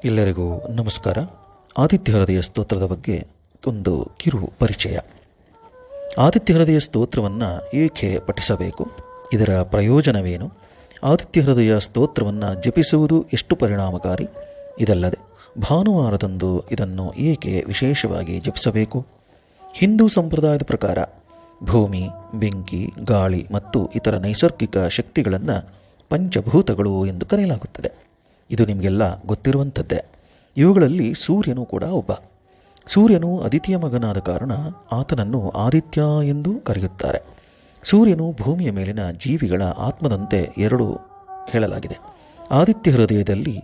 ಎಲ್ಲರಿಗೂ ನಮಸ್ಕಾರ. ಆದಿತ್ಯ ಹೃದಯ ಸ್ತೋತ್ರದ ಬಗ್ಗೆ ಒಂದು ಕಿರು ಪರಿಚಯ. ಆದಿತ್ಯ ಹೃದಯ ಸ್ತೋತ್ರವನ್ನು ಏಕೆ ಪಠಿಸಬೇಕು, ಇದರ ಪ್ರಯೋಜನವೇನು, ಆದಿತ್ಯ ಹೃದಯ ಸ್ತೋತ್ರವನ್ನು ಜಪಿಸುವುದು ಎಷ್ಟು ಪರಿಣಾಮಕಾರಿ, ಇದಲ್ಲದೆ ಭಾನುವಾರದಂದು ಇದನ್ನು ಏಕೆ ವಿಶೇಷವಾಗಿ ಜಪಿಸಬೇಕು. ಹಿಂದೂ ಸಂಪ್ರದಾಯದ ಪ್ರಕಾರ ಭೂಮಿ, ಬೆಂಕಿ, ಗಾಳಿ ಮತ್ತು ಇತರ ನೈಸರ್ಗಿಕ ಶಕ್ತಿಗಳನ್ನು ಪಂಚಭೂತಗಳು ಎಂದು ಕರೆಯಲಾಗುತ್ತದೆ. ಇದು ನಿಮಗೆಲ್ಲ ಗೊತ್ತಿರುವಂಥದ್ದೇ. ಇವುಗಳಲ್ಲಿ ಸೂರ್ಯನು ಕೂಡ ಒಬ್ಬ. ಸೂರ್ಯನು ಅದಿತಿಯ ಮಗನಾದ ಕಾರಣ ಆತನನ್ನು ಆದಿತ್ಯ ಎಂದು ಕರೆಯುತ್ತಾರೆ. ಸೂರ್ಯನು ಭೂಮಿಯ ಮೇಲಿನ ಜೀವಿಗಳ ಆತ್ಮದಂತೆ ಎರಡು ಹೇಳಲಾಗಿದೆ. ಆದಿತ್ಯ ಹೃದಯದಲ್ಲಿ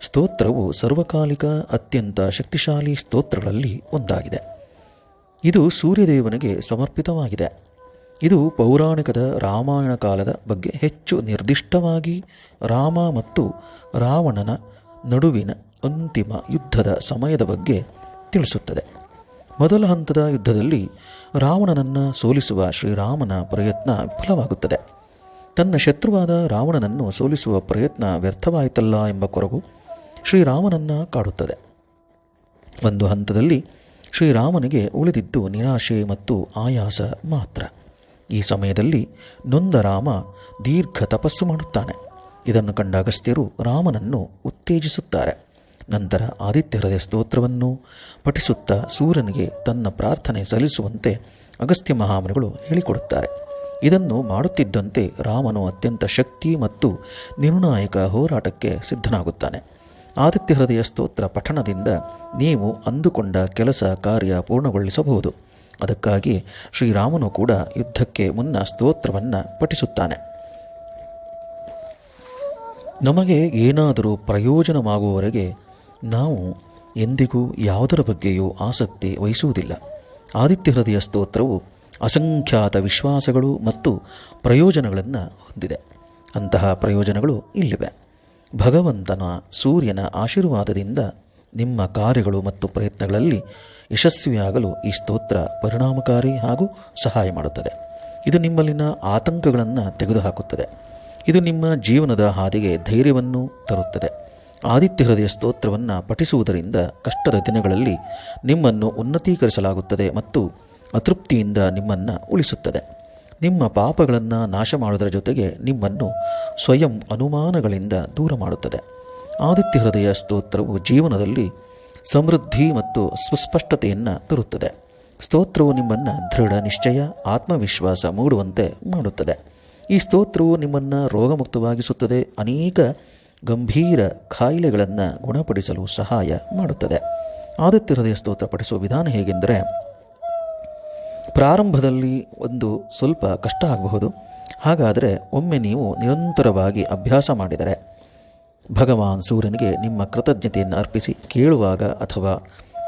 ಸ್ತೋತ್ರವು ಸರ್ವಕಾಲಿಕ ಅತ್ಯಂತ ಶಕ್ತಿಶಾಲಿ ಸ್ತೋತ್ರಗಳಲ್ಲಿ ಒಂದಾಗಿದೆ. ಇದು ಸೂರ್ಯದೇವನಿಗೆ ಸಮರ್ಪಿತವಾಗಿದೆ. ಇದು ಪೌರಾಣಿಕದ ರಾಮಾಯಣ ಕಾಲದ ಬಗ್ಗೆ ಹೆಚ್ಚು ನಿರ್ದಿಷ್ಟವಾಗಿ ರಾಮ ಮತ್ತು ರಾವಣನ ನಡುವಿನ ಅಂತಿಮ ಯುದ್ಧದ ಸಮಯದ ಬಗ್ಗೆ ತಿಳಿಸುತ್ತದೆ. ಮೊದಲ ಹಂತದ ಯುದ್ಧದಲ್ಲಿ ರಾವಣನನ್ನು ಸೋಲಿಸುವ ಶ್ರೀರಾಮನ ಪ್ರಯತ್ನ ವಿಫಲವಾಗುತ್ತದೆ. ತನ್ನ ಶತ್ರುವಾದ ರಾವಣನನ್ನು ಸೋಲಿಸುವ ಪ್ರಯತ್ನ ವ್ಯರ್ಥವಾಯಿತಲ್ಲ ಎಂಬ ಕೊರಗು ಶ್ರೀರಾಮನನ್ನು ಕಾಡುತ್ತದೆ. ಒಂದು ಹಂತದಲ್ಲಿ ಶ್ರೀರಾಮನಿಗೆ ಉಳಿದಿದ್ದು ನಿರಾಶೆ ಮತ್ತು ಆಯಾಸ ಮಾತ್ರ. ಈ ಸಮಯದಲ್ಲಿ ನೊಂದ ರಾಮ ದೀರ್ಘ ತಪಸ್ಸು ಮಾಡುತ್ತಾನೆ. ಇದನ್ನು ಕಂಡ ಅಗಸ್ತ್ಯರು ರಾಮನನ್ನು ಉತ್ತೇಜಿಸುತ್ತಾರೆ. ನಂತರ ಆದಿತ್ಯ ಹೃದಯ ಸ್ತೋತ್ರವನ್ನು ಪಠಿಸುತ್ತಾ ಸೂರ್ಯನಿಗೆ ತನ್ನ ಪ್ರಾರ್ಥನೆ ಸಲ್ಲಿಸುವಂತೆ ಅಗಸ್ತ್ಯ ಮಹಾಮುನಿಗಳು ಹೇಳಿಕೊಡುತ್ತಾರೆ. ಇದನ್ನು ಮಾಡುತ್ತಿದ್ದಂತೆ ರಾಮನು ಅತ್ಯಂತ ಶಕ್ತಿ ಮತ್ತು ನಿರ್ಣಾಯಕ ಹೋರಾಟಕ್ಕೆ ಸಿದ್ಧನಾಗುತ್ತಾನೆ. ಆದಿತ್ಯ ಹೃದಯ ಸ್ತೋತ್ರ ಪಠಣದಿಂದ ನೀವು ಅಂದುಕೊಂಡ ಕೆಲಸ ಕಾರ್ಯ ಪೂರ್ಣಗೊಳಿಸಬಹುದು. ಅದಕ್ಕಾಗಿ ಶ್ರೀರಾಮನು ಕೂಡ ಯುದ್ಧಕ್ಕೆ ಮುನ್ನ ಸ್ತೋತ್ರವನ್ನು ಪಠಿಸುತ್ತಾನೆ. ನಮಗೆ ಏನಾದರೂ ಪ್ರಯೋಜನವಾಗುವವರೆಗೆ ನಾವು ಎಂದಿಗೂ ಯಾವುದರ ಬಗ್ಗೆಯೂ ಆಸಕ್ತಿ ವಹಿಸುವುದಿಲ್ಲ. ಆದಿತ್ಯ ಹೃದಯ ಸ್ತೋತ್ರವು ಅಸಂಖ್ಯಾತ ವಿಶ್ವಾಸಗಳು ಮತ್ತು ಪ್ರಯೋಜನಗಳನ್ನು ಹೊಂದಿದೆ. ಅಂತಹ ಪ್ರಯೋಜನಗಳು ಇಲ್ಲಿವೆ. ಭಗವಂತನ ಸೂರ್ಯನ ಆಶೀರ್ವಾದದಿಂದ ನಿಮ್ಮ ಕಾರ್ಯಗಳು ಮತ್ತು ಪ್ರಯತ್ನಗಳಲ್ಲಿ ಯಶಸ್ವಿಯಾಗಲು ಈ ಸ್ತೋತ್ರ ಪರಿಣಾಮಕಾರಿ ಹಾಗೂ ಸಹಾಯ ಮಾಡುತ್ತದೆ. ಇದು ನಿಮ್ಮಲ್ಲಿನ ಆತಂಕಗಳನ್ನು ತೆಗೆದುಹಾಕುತ್ತದೆ. ಇದು ನಿಮ್ಮ ಜೀವನದ ಹಾದಿಗೆ ಧೈರ್ಯವನ್ನು ತರುತ್ತದೆ. ಆದಿತ್ಯ ಹೃದಯ ಸ್ತೋತ್ರವನ್ನು ಪಠಿಸುವುದರಿಂದ ಕಷ್ಟದ ದಿನಗಳಲ್ಲಿ ನಿಮ್ಮನ್ನು ಉನ್ನತೀಕರಿಸಲಾಗುತ್ತದೆ ಮತ್ತು ಅತೃಪ್ತಿಯಿಂದ ನಿಮ್ಮನ್ನು ಉಳಿಸುತ್ತದೆ. ನಿಮ್ಮ ಪಾಪಗಳನ್ನು ನಾಶ ಮಾಡುವುದರ ಜೊತೆಗೆ ನಿಮ್ಮನ್ನು ಸ್ವಯಂ ಅನುಮಾನಗಳಿಂದ ದೂರ ಮಾಡುತ್ತದೆ. ಆದಿತ್ಯ ಹೃದಯ ಸ್ತೋತ್ರವು ಜೀವನದಲ್ಲಿ ಸಮೃದ್ಧಿ ಮತ್ತು ಸುಸ್ಪಷ್ಟತೆಯನ್ನು ತರುತ್ತದೆ. ಸ್ತೋತ್ರವು ನಿಮ್ಮನ್ನು ದೃಢ ನಿಶ್ಚಯ, ಆತ್ಮವಿಶ್ವಾಸ ಮೂಡುವಂತೆ ಮಾಡುತ್ತದೆ. ಈ ಸ್ತೋತ್ರವು ನಿಮ್ಮನ್ನು ರೋಗಮುಕ್ತವಾಗಿಸುತ್ತದೆ, ಅನೇಕ ಗಂಭೀರ ಕಾಯಿಲೆಗಳನ್ನು ಗುಣಪಡಿಸಲು ಸಹಾಯ ಮಾಡುತ್ತದೆ. ಆದಿತ್ಯ ಹೃದಯ ಸ್ತೋತ್ರ ಪಠಿಸುವ ವಿಧಾನ ಹೇಗೆಂದರೆ, ಪ್ರಾರಂಭದಲ್ಲಿ ಒಂದು ಸ್ವಲ್ಪ ಕಷ್ಟ ಆಗಬಹುದು. ಹಾಗಾದರೆ ಒಮ್ಮೆ ನೀವು ನಿರಂತರವಾಗಿ ಅಭ್ಯಾಸ ಮಾಡಿದರೆ ಭಗವಾನ್ ಸೂರ್ಯನಿಗೆ ನಿಮ್ಮ ಕೃತಜ್ಞತೆಯನ್ನು ಅರ್ಪಿಸಿ ಕೇಳುವಾಗ ಅಥವಾ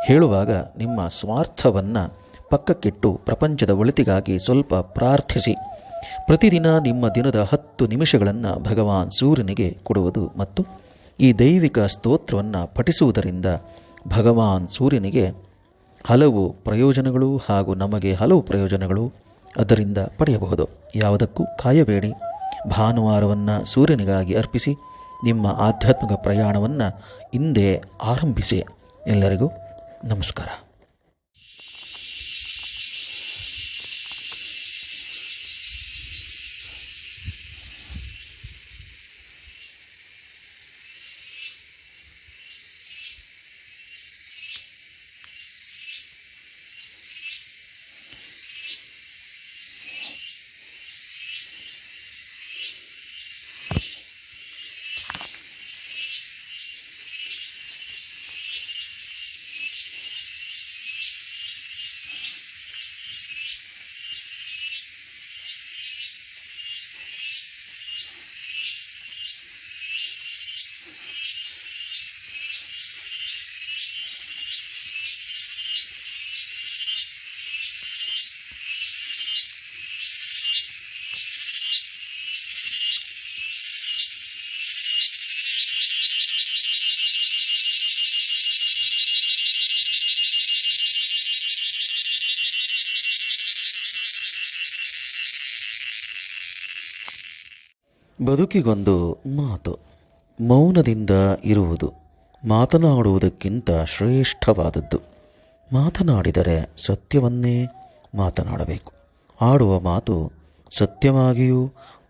ಹೇಳುವಾಗ ನಿಮ್ಮ ಸ್ವಾರ್ಥವನ್ನು ಪಕ್ಕಕ್ಕಿಟ್ಟು ಪ್ರಪಂಚದ ಒಳಿತಿಗಾಗಿ ಸ್ವಲ್ಪ ಪ್ರಾರ್ಥಿಸಿ. ಪ್ರತಿದಿನ ನಿಮ್ಮ ದಿನದ 10 ನಿಮಿಷಗಳನ್ನು ಭಗವಾನ್ ಸೂರ್ಯನಿಗೆ ಕೊಡುವುದು ಮತ್ತು ಈ ದೈವಿಕ ಸ್ತೋತ್ರವನ್ನು ಪಠಿಸುವುದರಿಂದ ಭಗವಾನ್ ಸೂರ್ಯನಿಗೆ ಹಲವು ಪ್ರಯೋಜನಗಳು ಹಾಗೂ ನಮಗೆ ಹಲವು ಪ್ರಯೋಜನಗಳು ಅದರಿಂದ ಪಡೆಯಬಹುದು. ಯಾವುದಕ್ಕೂ ಕಾಯಬೇಡಿ. ಭಾನುವಾರವನ್ನು ಸೂರ್ಯನಿಗಾಗಿ ಅರ್ಪಿಸಿ ನಿಮ್ಮ ಆಧ್ಯಾತ್ಮಿಕ ಪ್ರಯಾಣವನ್ನು ಇಂದೇ ಆರಂಭಿಸಿ. ಎಲ್ಲರಿಗೂ ನಮಸ್ಕಾರ. ಬದುಕಿಗೊಂದು ಮಾತು: ಮೌನದಿಂದ ಇರುವುದು ಮಾತನಾಡುವುದಕ್ಕಿಂತ ಶ್ರೇಷ್ಠವಾದದ್ದು. ಮಾತನಾಡಿದರೆ ಸತ್ಯವನ್ನೇ ಮಾತನಾಡಬೇಕು. ಆಡುವ ಮಾತು ಸತ್ಯವಾಗಿಯೂ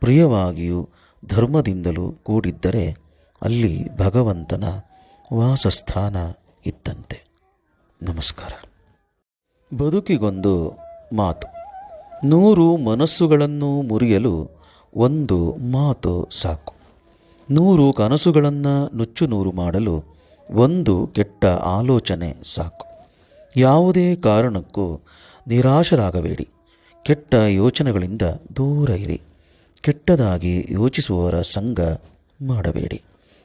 ಪ್ರಿಯವಾಗಿಯೂ ಧರ್ಮದಿಂದಲೂ ಕೂಡಿದ್ದರೆ ಅಲ್ಲಿ ಭಗವಂತನ ವಾಸಸ್ಥಾನ ಇದ್ದಂತೆ. ನಮಸ್ಕಾರ. ಬದುಕಿಗೊಂದು ಮಾತು. 100 ಮನಸ್ಸುಗಳನ್ನು ಮುರಿಯಲು ಒಂದು ಮಾತು ಸಾಕು. 100 ಕನಸುಗಳನ್ನು ನುಚ್ಚುನೂರು ಮಾಡಲು ಒಂದು ಕೆಟ್ಟ ಆಲೋಚನೆ ಸಾಕು. ಯಾವುದೇ ಕಾರಣಕ್ಕೂ ನಿರಾಶರಾಗಬೇಡಿ. ಕೆಟ್ಟ ಯೋಚನೆಗಳಿಂದ ದೂರ ಇರಿ. ಕೆಟ್ಟದಾಗಿ ಯೋಚಿಸುವವರ ಸಂಗ ಮಾಡಬೇಡಿ.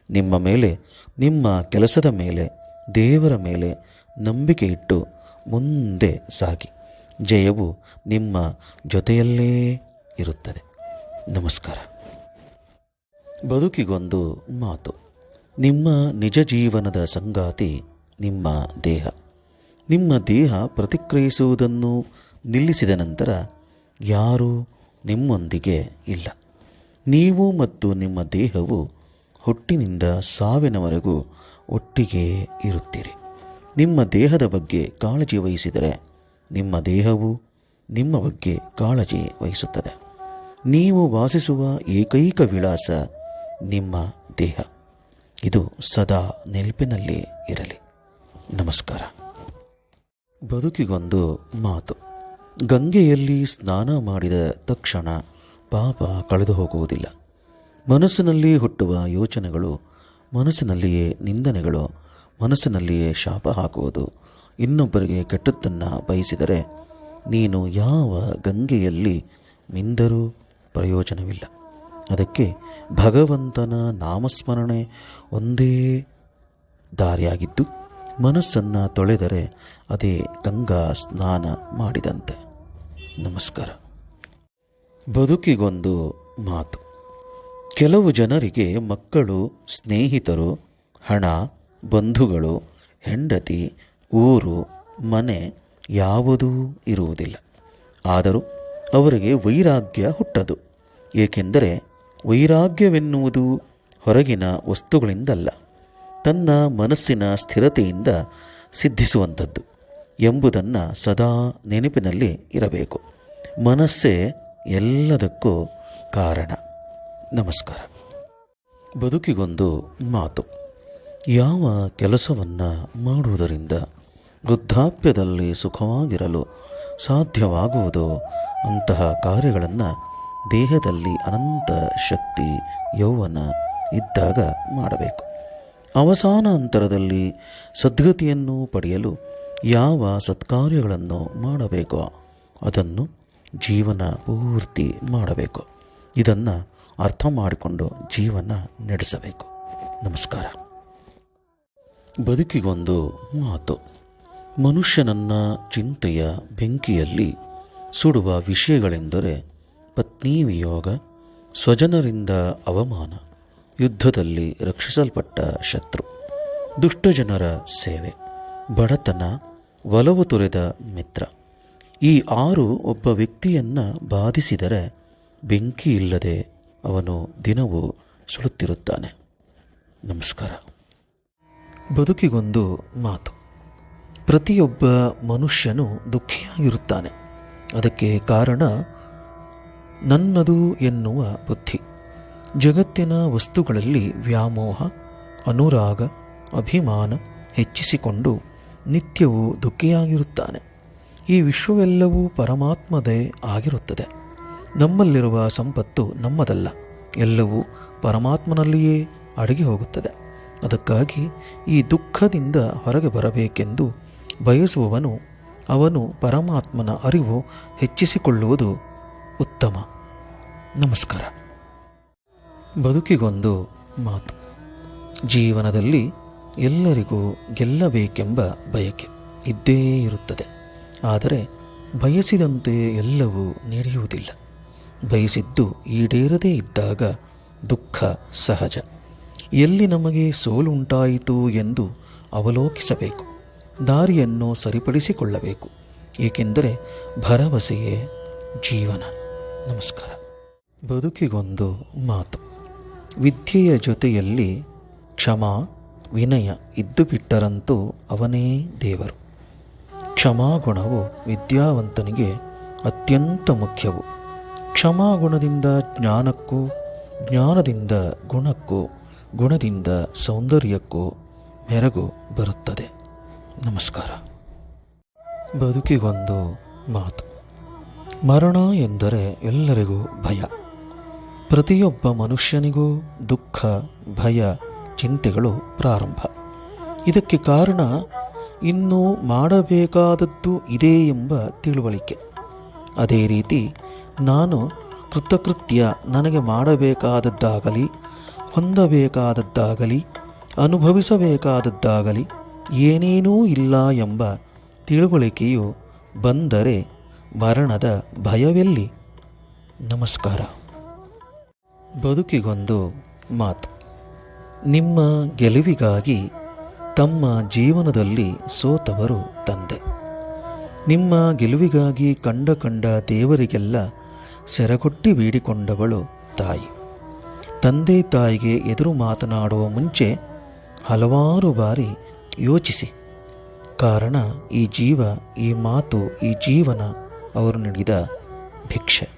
ನಿಮ್ಮ ಮೇಲೆ, ನಿಮ್ಮ ಕೆಲಸದ ಮೇಲೆ, ದೇವರ ಮೇಲೆ ನಂಬಿಕೆ ಇಟ್ಟು ಮುಂದೆ ಸಾಗಿ. ಜಯವು ನಿಮ್ಮ ಜೊತೆಯಲ್ಲೇ ಇರುತ್ತದೆ. ನಮಸ್ಕಾರ. ಬದುಕಿಗೊಂದು ಮಾತು. ನಿಮ್ಮ ನಿಜ ಜೀವನದ ಸಂಗಾತಿ ನಿಮ್ಮ ದೇಹ. ನಿಮ್ಮ ದೇಹ ಪ್ರತಿಕ್ರಿಯಿಸುವುದನ್ನು ನಿಲ್ಲಿಸಿದ ನಂತರ ಯಾರೂ ನಿಮ್ಮೊಂದಿಗೆ ಇಲ್ಲ. ನೀವು ಮತ್ತು ನಿಮ್ಮ ದೇಹವು ಹುಟ್ಟಿನಿಂದ ಸಾವಿನವರೆಗೂ ಒಟ್ಟಿಗೆ ಇರುತ್ತೀರಿ. ನಿಮ್ಮ ದೇಹದ ಬಗ್ಗೆ ಕಾಳಜಿ ವಹಿಸಿದರೆ ನಿಮ್ಮ ದೇಹವು ನಿಮ್ಮ ಬಗ್ಗೆ ಕಾಳಜಿ ವಹಿಸುತ್ತದೆ. ನೀವು ವಾಸಿಸುವ ಏಕೈಕ ವಿಳಾಸ ನಿಮ್ಮ ದೇಹ. ಇದು ಸದಾ ನೆನಪಿನಲ್ಲಿ ಇರಲಿ. ನಮಸ್ಕಾರ. ಬದುಕಿಗೊಂದು ಮಾತು. ಗಂಗೆಯಲ್ಲಿ ಸ್ನಾನ ಮಾಡಿದ ತಕ್ಷಣ ಪಾಪ ಕಳೆದು ಹೋಗುವುದಿಲ್ಲ. ಮನಸ್ಸಿನಲ್ಲಿ ಹುಟ್ಟುವ ಯೋಚನೆಗಳು ಮನಸ್ಸಿನಲ್ಲಿಯೇ ನಿಂದನೆಗಳು, ಮನಸ್ಸಿನಲ್ಲಿಯೇ ಶಾಪ ಹಾಕುವುದು. ಇನ್ನೊಬ್ಬರಿಗೆ ಕೆಟ್ಟದ್ದನ್ನು ಬಯಸಿದರೆ ನೀನು ಯಾವ ಗಂಗೆಯಲ್ಲಿ ಮಿಂದರೂ ಪ್ರಯೋಜನವಿಲ್ಲ. ಅದಕ್ಕೆ ಭಗವಂತನ ನಾಮಸ್ಮರಣೆ ಒಂದೇ ದಾರಿಯಾಗಿದ್ದು, ಮನಸ್ಸನ್ನು ತೊಳೆದರೆ ಅದೇ ಗಂಗಾ ಸ್ನಾನ ಮಾಡಿದಂತೆ. ನಮಸ್ಕಾರ. ಬದುಕಿಗೊಂದು ಮಾತು. ಕೆಲವು ಜನರಿಗೆ ಮಕ್ಕಳು, ಸ್ನೇಹಿತರು, ಹಣ, ಬಂಧುಗಳು, ಹೆಂಡತಿ, ಊರು, ಮನೆ ಯಾವುದೂ ಇರುವುದಿಲ್ಲ. ಆದರೂ ಅವರಿಗೆ ವೈರಾಗ್ಯ ಹುಟ್ಟದು. ಏಕೆಂದರೆ ವೈರಾಗ್ಯವೆನ್ನುವುದು ಹೊರಗಿನ ವಸ್ತುಗಳಿಂದಲ್ಲ, ತನ್ನ ಮನಸ್ಸಿನ ಸ್ಥಿರತೆಯಿಂದ ಸಿದ್ಧಿಸುವಂಥದ್ದು ಎಂಬುದನ್ನು ಸದಾ ನೆನಪಿನಲ್ಲಿ ಇರಬೇಕು. ಮನಸ್ಸೇ ಎಲ್ಲದಕ್ಕೂ ಕಾರಣ. ನಮಸ್ಕಾರ. ಬದುಕಿಗೊಂದು ಮಾತು. ಯಾವ ಕೆಲಸವನ್ನು ಮಾಡುವುದರಿಂದ ವೃದ್ಧಾಪ್ಯದಲ್ಲಿ ಸುಖವಾಗಿರಲು ಸಾಧ್ಯವಾಗುವುದೋ ಅಂತಹ ಕಾರ್ಯಗಳನ್ನು ದೇಹದಲ್ಲಿ ಅನಂತ ಶಕ್ತಿ, ಯೌವನ ಇದ್ದಾಗ ಮಾಡಬೇಕು. ಅವಸಾನ ಅಂತರದಲ್ಲಿ ಸದ್ಗತಿಯನ್ನು ಪಡೆಯಲು ಯಾವ ಸತ್ಕಾರ್ಯಗಳನ್ನು ಮಾಡಬೇಕೋ ಅದನ್ನು ಜೀವನ ಪೂರ್ತಿ ಮಾಡಬೇಕು. ಇದನ್ನು ಅರ್ಥ ಮಾಡಿಕೊಂಡು ಜೀವನ ನಡೆಸಬೇಕು. ನಮಸ್ಕಾರ. ಬದುಕಿಗೊಂದು ಮಾತು. ಮನುಷ್ಯನನ್ನ ಚಿಂತೆಯ ಬೆಂಕಿಯಲ್ಲಿ ಸುಡುವ ವಿಷಯಗಳೆಂದರೆ ಪತ್ನಿ ವಿಯೋಗ, ಸ್ವಜನರಿಂದ ಅವಮಾನ, ಯುದ್ಧದಲ್ಲಿ ರಕ್ಷಿಸಲ್ಪಟ್ಟ ಶತ್ರು, ದುಷ್ಟಜನರ ಸೇವೆ, ಬಡತನ, ಒಲವು ತೊರೆದ ಮಿತ್ರ. ಈ 6 ಒಬ್ಬ ವ್ಯಕ್ತಿಯನ್ನು ಬಾಧಿಸಿದರೆ ಬೆಂಕಿ ಇಲ್ಲದೆ ಅವನು ದಿನವೂ ಸುಡುತ್ತಿರುತ್ತಾನೆ. ನಮಸ್ಕಾರ. ಬದುಕಿಗೊಂದು ಮಾತು. ಪ್ರತಿಯೊಬ್ಬ ಮನುಷ್ಯನು ದುಃಖಿಯಾಗಿರುತ್ತಾನೆ. ಅದಕ್ಕೆ ಕಾರಣ ನನ್ನದು ಎನ್ನುವ ಬುದ್ಧಿ. ಜಗತ್ತಿನ ವಸ್ತುಗಳಲ್ಲಿ ವ್ಯಾಮೋಹ, ಅನುರಾಗ, ಅಭಿಮಾನ ಹೆಚ್ಚಿಸಿಕೊಂಡು ನಿತ್ಯವೂ ದುಃಖಿಯಾಗಿರುತ್ತಾನೆ. ಈ ವಿಶ್ವವೆಲ್ಲವೂ ಪರಮಾತ್ಮದೇ ಆಗಿರುತ್ತದೆ. ನಮ್ಮಲ್ಲಿರುವ ಸಂಪತ್ತು ನಮ್ಮದಲ್ಲ, ಎಲ್ಲವೂ ಪರಮಾತ್ಮನಲ್ಲಿಯೇ ಅಡಗಿ ಹೋಗುತ್ತದೆ. ಅದಕ್ಕಾಗಿ ಈ ದುಃಖದಿಂದ ಹೊರಗೆ ಬರಬೇಕೆಂದು ಬಯಸುವವನು ಅವನು ಪರಮಾತ್ಮನ ಅರಿವು ಹೆಚ್ಚಿಸಿಕೊಳ್ಳುವುದು ಉತ್ತಮ. ನಮಸ್ಕಾರ. ಬದುಕಿಗೊಂದು ಮಾತು. ಜೀವನದಲ್ಲಿ ಎಲ್ಲರಿಗೂ ಗೆಲ್ಲಬೇಕೆಂಬ ಬಯಕೆ ಇದ್ದೇ ಇರುತ್ತದೆ. ಆದರೆ ಬಯಸಿದಂತೆ ಎಲ್ಲವೂ ನಡೆಯುವುದಿಲ್ಲ. ಬಯಸಿದ್ದು ಈಡೇರದೇ ಇದ್ದಾಗ ದುಃಖ ಸಹಜ. ಎಲ್ಲಿ ನಮಗೆ ಸೋಲುಂಟಾಯಿತು ಎಂದು ಅವಲೋಕಿಸಬೇಕು. ದಾರಿಯನ್ನು ಸರಿಪಡಿಸಿಕೊಳ್ಳಬೇಕು. ಏಕೆಂದರೆ ಭರವಸೆಯೇ ಜೀವನ. ನಮಸ್ಕಾರ. ಬದುಕಿಗೊಂದು ಮಾತು. ವಿದ್ಯೆಯ ಜೊತೆಯಲ್ಲಿ ಕ್ಷಮ, ವಿನಯ ಇದ್ದು ಬಿಟ್ಟರಂತೂ ಅವನೇ ದೇವರು. ಕ್ಷಮಾಗುಣವು ವಿದ್ಯಾವಂತನಿಗೆ ಅತ್ಯಂತ ಮುಖ್ಯವು. ಕ್ಷಮಾಗುಣದಿಂದ ಜ್ಞಾನಕ್ಕೂ, ಜ್ಞಾನದಿಂದ ಗುಣಕ್ಕೂ, ಗುಣದಿಂದ ಸೌಂದರ್ಯಕ್ಕೂ ಮೆರಗು ಬರುತ್ತದೆ. ನಮಸ್ಕಾರ. ಬದುಕಿಗೊಂದು ಮಾತು. ಮರಣ ಎಂದರೆ ಎಲ್ಲರಿಗೂ ಭಯ. ಪ್ರತಿಯೊಬ್ಬ ಮನುಷ್ಯನಿಗೂ ದುಃಖ, ಭಯ, ಚಿಂತೆಗಳು ಪ್ರಾರಂಭ. ಇದಕ್ಕೆ ಕಾರಣ ಇನ್ನೂ ಮಾಡಬೇಕಾದದ್ದು ಇದೆ ಎಂಬ ತಿಳುವಳಿಕೆ. ಅದೇ ರೀತಿ ನಾನು ಕೃತಕೃತ್ಯ, ನನಗೆ ಮಾಡಬೇಕಾದದ್ದಾಗಲಿ, ಹೊಂದಬೇಕಾದದ್ದಾಗಲಿ, ಅನುಭವಿಸಬೇಕಾದದ್ದಾಗಲಿ ಏನೇನೂ ಇಲ್ಲ ಎಂಬ ತಿಳುವಳಿಕೆಯು ಬಂದರೆ ಮರಣದ ಭಯವೆಲ್ಲಿ? ನಮಸ್ಕಾರ. ಬದುಕಿಗೊಂದು ಮಾತು. ನಿಮ್ಮ ಗೆಲುವಿಗಾಗಿ ತಮ್ಮ ಜೀವನದಲ್ಲಿ ಸೋತವರು ತಂದೆ. ನಿಮ್ಮ ಗೆಲುವಿಗಾಗಿ ಕಂಡ ದೇವರಿಗೆಲ್ಲ ಸೆರಗೊಟ್ಟಿ ಬೇಡಿಕೊಂಡವಳು ತಾಯಿ. ತಂದೆ ತಾಯಿಗೆ ಎದುರು ಮಾತನಾಡುವ ಮುಂಚೆ ಹಲವಾರು ಬಾರಿ ಯೋಚಿಸಿ. ಕಾರಣ ಈ ಜೀವ, ಈ ಮಾತು, ಈ ಜೀವನ ಅವರು ನೀಡಿದ ಭಿಕ್ಷೆ.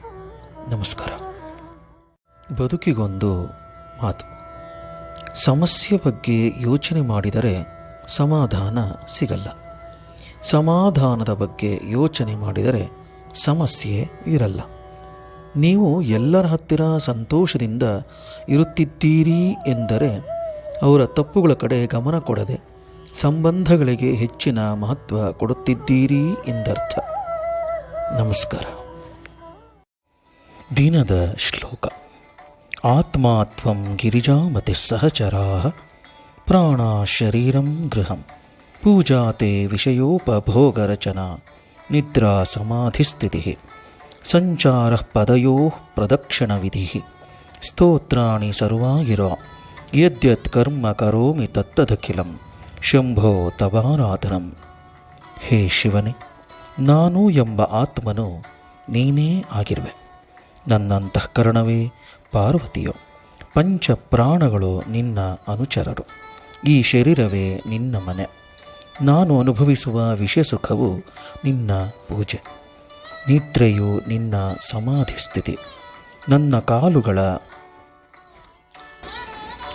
ನಮಸ್ಕಾರ. ಬದುಕಿಗೊಂದು ಮಾತು. ಸಮಸ್ಯೆ ಬಗ್ಗೆ ಯೋಚನೆ ಮಾಡಿದರೆ ಸಮಾಧಾನ ಸಿಗಲ್ಲ. ಸಮಾಧಾನದ ಬಗ್ಗೆ ಯೋಚನೆ ಮಾಡಿದರೆ ಸಮಸ್ಯೆ ಇರಲ್ಲ. ನೀವು ಎಲ್ಲರ ಹತ್ತಿರ ಸಂತೋಷದಿಂದ ಇರುತ್ತಿದ್ದೀರಿ ಎಂದರೆ ಅವರ ತಪ್ಪುಗಳ ಕಡೆ ಗಮನ ಕೊಡದೆ ಸಂಬಂಧಗಳಿಗೆ ಹೆಚ್ಚಿನ ಮಹತ್ವ ಕೊಡುತ್ತಿದ್ದೀರಿ ಎಂದರ್ಥ. ನಮಸ್ಕಾರ. ದಿನದ ಶ್ಲೋಕ. ಆತ್ಮಾತ್ವಂ ಗಿರಿಜಾಮತಿ ಸಹಚರಾಃ ಪ್ರಾಣ ಶರೀರಂ ಗೃಹಂ ಪೂಜಾತೆ ವಿಷಯೋಪಭೋಗರಚನಾ ನಿದ್ರಾ ಸಮಾಧಿಸ್ಥಿತಿಃ ಸಂಚಾರಃ ಪದಯೋಃ ಪ್ರದಕ್ಷಿಣವಿಧಿಃ ಸ್ತೋತ್ರಾಣಿ ಸರ್ವಾಗಿರೋ ಯದ್ಯತ್ ಕರ್ಮ ಕರೋಮಿ ತತ್ತದಖಿಲಂ ಶಂಭೋ ತವಾರಾಧನಂ. ಹೇ ಶಿವನೇ, ನಾನು ಎಂಬ ಆತ್ಮನು ನೀನೇ ಆಗಿರುವೆ. ನನ್ನ ಅಂತಃಕರಣವೇ ಪಾರ್ವತಿಯೋ, ಪಂಚ ಪ್ರಾಣಗಳು ನಿನ್ನ ಅನುಚರರು. ಈ ಶರೀರವೇ ನಿನ್ನ ಮನೆ. ನಾನು ಅನುಭವಿಸುವ ವಿಷಯ ಸುಖವು ನಿನ್ನ ಪೂಜೆ. ನಿದ್ರೆಯು ನಿನ್ನ ಸಮಾಧಿ ಸ್ಥಿತಿ. ನನ್ನ ಕಾಲುಗಳ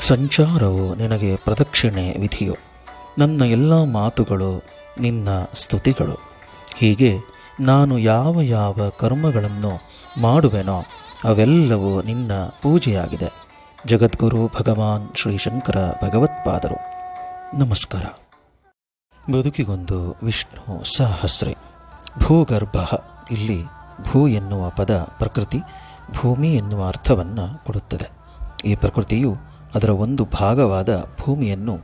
ಸಂಚಾರವು ನಿನಗೆ ಪ್ರದಕ್ಷಿಣೆ ವಿಧಿಯು. ನನ್ನ ಎಲ್ಲ ಮಾತುಗಳು ನಿನ್ನ ಸ್ತುತಿಗಳು. ಹೀಗೆ ನಾನು ಯಾವ ಯಾವ ಕರ್ಮಗಳನ್ನು ಮಾಡುವೆನೋ ಅವೆಲ್ಲವೂ ನಿನ್ನ ಪೂಜೆಯಾಗಿದೆ. ಜಗದ್ಗುರು ಭಗವಾನ್ ಶ್ರೀಶಂಕರ ಭಗವತ್ಪಾದರು. ನಮಸ್ಕಾರ. ಬದುಕಿಗೊಂದು ವಿಷ್ಣು ಸಹಸ್ರೆ. ಭೂಗರ್ಭ. ಇಲ್ಲಿ ಭೂ ಎನ್ನುವ ಪದ ಪ್ರಕೃತಿ, ಭೂಮಿ ಎನ್ನುವ ಅರ್ಥವನ್ನು ಕೊಡುತ್ತದೆ. ಈ ಪ್ರಕೃತಿಯು ಅದರ ಒಂದು ಭಾಗವಾದ ಭೂಮಿಯನ್ನು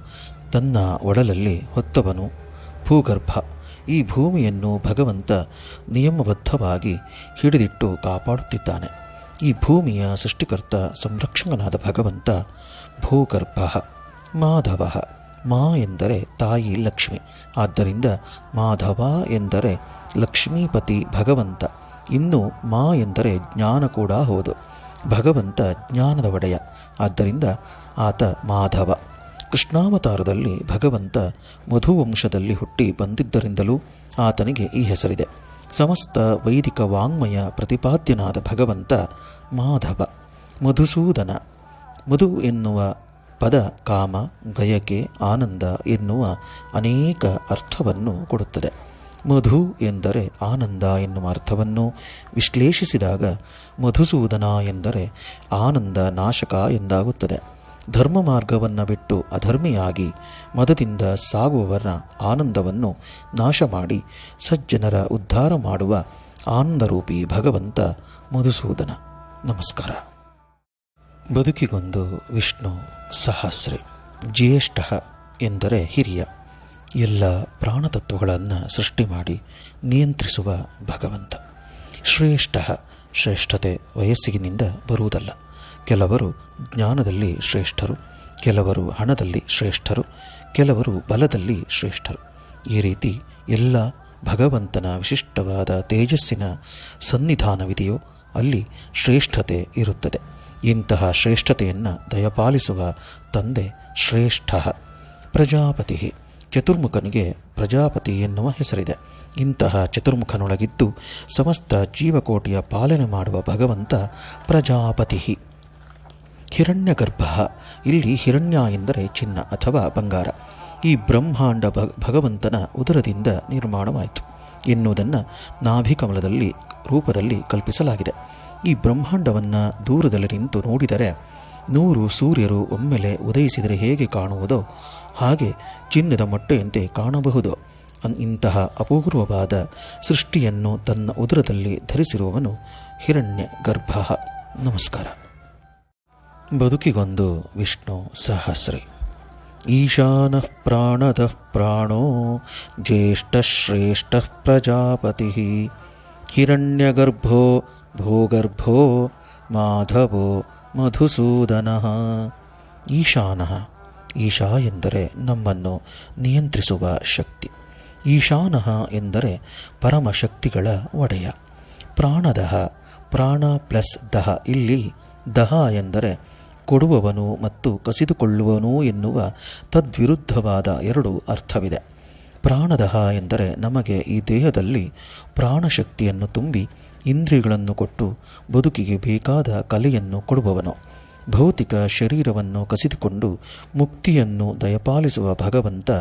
ತನ್ನ ಒಡಲಲ್ಲಿ ಹೊತ್ತವನು ಭೂಗರ್ಭ. ಈ ಭೂಮಿಯನ್ನು ಭಗವಂತ ನಿಯಮಬದ್ಧವಾಗಿ ಹಿಡಿದಿಟ್ಟು ಕಾಪಾಡುತ್ತಿದ್ದಾನೆ. ಈ ಭೂಮಿಯ ಸೃಷ್ಟಿಕರ್ತ ಸಂರಕ್ಷಕನಾದ ಭಗವಂತ ಭೂಗರ್ಭ. ಮಾಧವ. ಮಾ ಎಂದರೆ ತಾಯಿ ಲಕ್ಷ್ಮಿ. ಆದ್ದರಿಂದ ಮಾಧವ ಎಂದರೆ ಲಕ್ಷ್ಮೀಪತಿ ಭಗವಂತ. ಇನ್ನು ಮಾ ಎಂದರೆ ಜ್ಞಾನ ಕೂಡ ಹೌದು. ಭಗವಂತ ಜ್ಞಾನದ ಒಡೆಯ. ಆದ್ದರಿಂದ ಆತ ಮಾಧವ. ಕೃಷ್ಣಾವತಾರದಲ್ಲಿ ಭಗವಂತ ಮಧುವಂಶದಲ್ಲಿ ಹುಟ್ಟಿ ಬಂದಿದ್ದರಿಂದಲೂ ಆತನಿಗೆ ಈ ಹೆಸರಿದೆ. ಸಮಸ್ತ ವೈದಿಕ ವಾಂಗ್ಮಯ ಪ್ರತಿಪಾದ್ಯನಾದ ಭಗವಂತ ಮಾಧವ. ಮಧುಸೂದನ. ಮಧು ಎನ್ನುವ ಪದ ಕಾಮ, ಗಯಕೆ, ಆನಂದ ಎನ್ನುವ ಅನೇಕ ಅರ್ಥವನ್ನು ಕೊಡುತ್ತದೆ. ಮಧು ಎಂದರೆ ಆನಂದ ಎನ್ನುವ ಅರ್ಥವನ್ನು ವಿಶ್ಲೇಷಿಸಿದಾಗ ಮಧುಸೂದನ ಎಂದರೆ ಆನಂದ ನಾಶಕ ಎಂದಾಗುತ್ತದೆ. ಧರ್ಮ ಮಾರ್ಗವನ್ನು ಬಿಟ್ಟು ಅಧರ್ಮಿಯಾಗಿ ಮದದಿಂದ ಸಾಗುವವರ ಆನಂದವನ್ನು ನಾಶ ಮಾಡಿ ಸಜ್ಜನರ ಉದ್ಧಾರ ಮಾಡುವ ಆನಂದರೂಪಿ ಭಗವಂತ ಮಧುಸೂದನ. ನಮಸ್ಕಾರ. ಬದುಕಿಗೊಂದು ವಿಷ್ಣು ಸಹಸ್ರೆ. ಜ್ಯೇಷ್ಠ ಎಂದರೆ ಹಿರಿಯ. ಎಲ್ಲ ಪ್ರಾಣತತ್ವಗಳನ್ನು ಸೃಷ್ಟಿ ಮಾಡಿ ನಿಯಂತ್ರಿಸುವ ಭಗವಂತ. ಶ್ರೇಷ್ಠ. ಶ್ರೇಷ್ಠತೆ ವಯಸ್ಸಿಗಿನಿಂದ ಬರುವುದಲ್ಲ. ಕೆಲವರು ಜ್ಞಾನದಲ್ಲಿ ಶ್ರೇಷ್ಠರು, ಕೆಲವರು ಹಣದಲ್ಲಿ ಶ್ರೇಷ್ಠರು, ಕೆಲವರು ಬಲದಲ್ಲಿ ಶ್ರೇಷ್ಠರು. ಈ ರೀತಿ ಎಲ್ಲ ಭಗವಂತನ ವಿಶಿಷ್ಟವಾದ ತೇಜಸ್ಸಿನ ಸನ್ನಿಧಾನವಿದೆಯೋ ಅಲ್ಲಿ ಶ್ರೇಷ್ಠತೆ ಇರುತ್ತದೆ. ಇಂತಹ ಶ್ರೇಷ್ಠತೆಯನ್ನು ದಯಪಾಲಿಸುವ ತಂದೆ ಶ್ರೇಷ್ಠ. ಪ್ರಜಾಪತಿ. ಚತುರ್ಮುಖನಿಗೆ ಪ್ರಜಾಪತಿ ಎನ್ನುವ ಹೆಸರಿದೆ. ಇಂತಹ ಚತುರ್ಮುಖನೊಳಗಿದ್ದು ಸಮಸ್ತ ಜೀವಕೋಟಿಯ ಪಾಲನೆ ಮಾಡುವ ಭಗವಂತ ಪ್ರಜಾಪತಿ. ಹಿರಣ್ಯಗರ್ಭ. ಇಲ್ಲಿ ಹಿರಣ್ಯ ಎಂದರೆ ಚಿನ್ನ ಅಥವಾ ಬಂಗಾರ. ಈ ಬ್ರಹ್ಮಾಂಡ ಭಗವಂತನ ಉದರದಿಂದ ನಿರ್ಮಾಣವಾಯಿತು ಎನ್ನುವುದನ್ನು ನಾಭಿಕಮಲದಲ್ಲಿ ರೂಪದಲ್ಲಿ ಕಲ್ಪಿಸಲಾಗಿದೆ. ಈ ಬ್ರಹ್ಮಾಂಡವನ್ನು ದೂರದಲ್ಲಿ ನಿಂತು ನೋಡಿದರೆ 100 ಸೂರ್ಯರು ಒಮ್ಮೆಲೆ ಉದಯಿಸಿದರೆ ಹೇಗೆ ಕಾಣುವುದೋ ಹಾಗೆ ಚಿನ್ನದ ಮೊಟ್ಟೆಯಂತೆ ಕಾಣಬಹುದು. ಇಂತಹ ಅಪೂರ್ವವಾದ ಸೃಷ್ಟಿಯನ್ನು ತನ್ನ ಉದರದಲ್ಲಿ ಧರಿಸಿರುವವನು ಹಿರಣ್ಯ ಗರ್ಭ. ನಮಸ್ಕಾರ. ಬದುಕಿಗೊಂದು ವಿಷ್ಣು ಸಹಸ್ರಿ. ಈಶಾನಃ ಪ್ರಾಣದಃ ಪ್ರಾಣೋ ಜ್ಯೇಷ್ಠಶ್ರೇಷ್ಠ ಪ್ರಜಾಪತಿ ಹಿರಣ್ಯಗರ್ಭೋ ಭೂಗರ್ಭೋ ಮಾಧವೋ ಮಧುಸೂದನಃ. ಈಶಾನಃ. ಈಶಾ ಎಂದರೆ ನಮ್ಮನ್ನು ನಿಯಂತ್ರಿಸುವ ಶಕ್ತಿ. ಈಶಾನಃ ಎಂದರೆ ಪರಮಶಕ್ತಿಗಳ ಒಡೆಯ. ಪ್ರಾಣದಃ. ಪ್ರಾಣ ಪ್ಲಸ್ ದಹ. ಇಲ್ಲಿ ದಹ ಎಂದರೆ ಕೊಡುವವನು ಮತ್ತು ಕಸಿದುಕೊಳ್ಳುವವನು ಎನ್ನುವ ತದ್ವಿರುದ್ಧವಾದ 2 ಅರ್ಥವಿದೆ. ಪ್ರಾಣದಹ ಎಂದರೆ ನಮಗೆ ಈ ದೇಹದಲ್ಲಿ ಪ್ರಾಣಶಕ್ತಿಯನ್ನು ತುಂಬಿ ಇಂದ್ರಿಯಗಳನ್ನು ಕೊಟ್ಟು ಬದುಕಿಗೆ ಬೇಕಾದ ಕಲೆಯನ್ನು ಕೊಡುವವನು. ಭೌತಿಕ ಶರೀರವನ್ನು ಕಸಿದುಕೊಂಡು ಮುಕ್ತಿಯನ್ನು ದಯಪಾಲಿಸುವ ಭಗವಂತ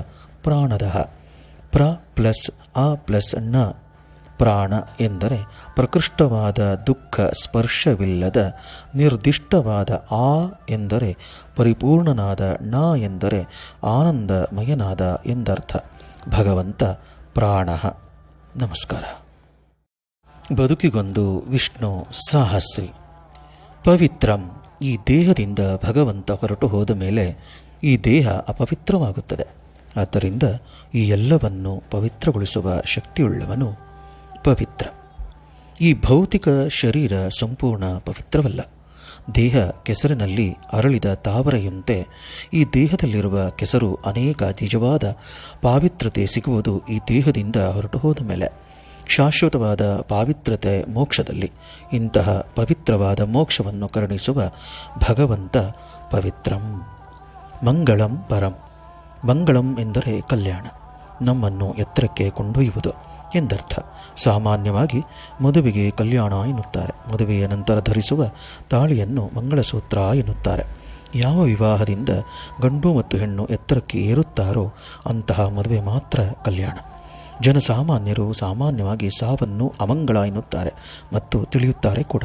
ಪ್ರಾಣದಹ. ಪ್ರ ಪ್ಲಸ್ ಅ ಪ್ಲಸ್ ನ. ಪ್ರಾಣ ಎಂದರೆ ಪ್ರಕೃಷ್ಟವಾದ ದುಃಖ ಸ್ಪರ್ಶವಿಲ್ಲದ ನಿರ್ದಿಷ್ಟವಾದ. ಆ ಎಂದರೆ ಪರಿಪೂರ್ಣನಾದ. ನ ಎಂದರೆ ಆನಂದಮಯನಾದ ಎಂದರ್ಥ. ಭಗವಂತ ಪ್ರಾಣ. ನಮಸ್ಕಾರ. ಬದುಕಿಗೊಂದು ವಿಷ್ಣು ಸಹಸ್ರಿ. ಪವಿತ್ರಂ. ಈ ದೇಹದಿಂದ ಭಗವಂತ ಹೊರಟು ಹೋದ ಮೇಲೆ ಈ ದೇಹ ಅಪವಿತ್ರವಾಗುತ್ತದೆ. ಆದ್ದರಿಂದ ಈ ಎಲ್ಲವನ್ನು ಪವಿತ್ರಗೊಳಿಸುವ ಶಕ್ತಿಯುಳ್ಳವನು ಪವಿತ್ರ. ಈ ಭೌತಿಕ ಶರೀರ ಸಂಪೂರ್ಣ ಪವಿತ್ರವಲ್ಲ. ದೇಹ ಕೆಸರಿನಲ್ಲಿ ಅರಳಿದ ತಾವರೆಯಂತೆ ಈ ದೇಹದಲ್ಲಿರುವ ಕೆಸರು ಅನೇಕ ನಿಜವಾದ ಪಾವಿತ್ರತೆ ಸಿಗುವುದು ಈ ದೇಹದಿಂದ ಹೊರಟು ಹೋದ ಮೇಲೆ. ಶಾಶ್ವತವಾದ ಪಾವಿತ್ರತೆ ಮೋಕ್ಷದಲ್ಲಿ. ಇಂತಹ ಪವಿತ್ರವಾದ ಮೋಕ್ಷವನ್ನು ಕರುಣಿಸುವ ಭಗವಂತ ಪವಿತ್ರಂ. ಮಂಗಳಂ ಪರಂ. ಮಂಗಳಂ ಎಂದರೆ ಕಲ್ಯಾಣ, ನಮ್ಮನ್ನು ಎತ್ತರಕ್ಕೆ ಕೊಂಡೊಯ್ಯುವುದು ಎಂದರ್ಥ. ಸಾಮಾನ್ಯವಾಗಿ ಮದುವೆಗೆ ಕಲ್ಯಾಣ ಎನ್ನುತ್ತಾರೆ. ಮದುವೆಯ ನಂತರ ಧರಿಸುವ ತಾಳಿಯನ್ನು ಮಂಗಳಸೂತ್ರ ಎನ್ನುತ್ತಾರೆ. ಯಾವ ವಿವಾಹದಿಂದ ಗಂಡು ಮತ್ತು ಹೆಣ್ಣು ಎತ್ತರಕ್ಕೆ ಏರುತ್ತಾರೋ ಅಂತಹ ಮದುವೆ ಮಾತ್ರ ಕಲ್ಯಾಣ. ಜನಸಾಮಾನ್ಯರು ಸಾಮಾನ್ಯವಾಗಿ ಸಾವನ್ನು ಅಮಂಗಳ ಎನ್ನುತ್ತಾರೆ ಮತ್ತು ತಿಳಿಯುತ್ತಾರೆ ಕೂಡ.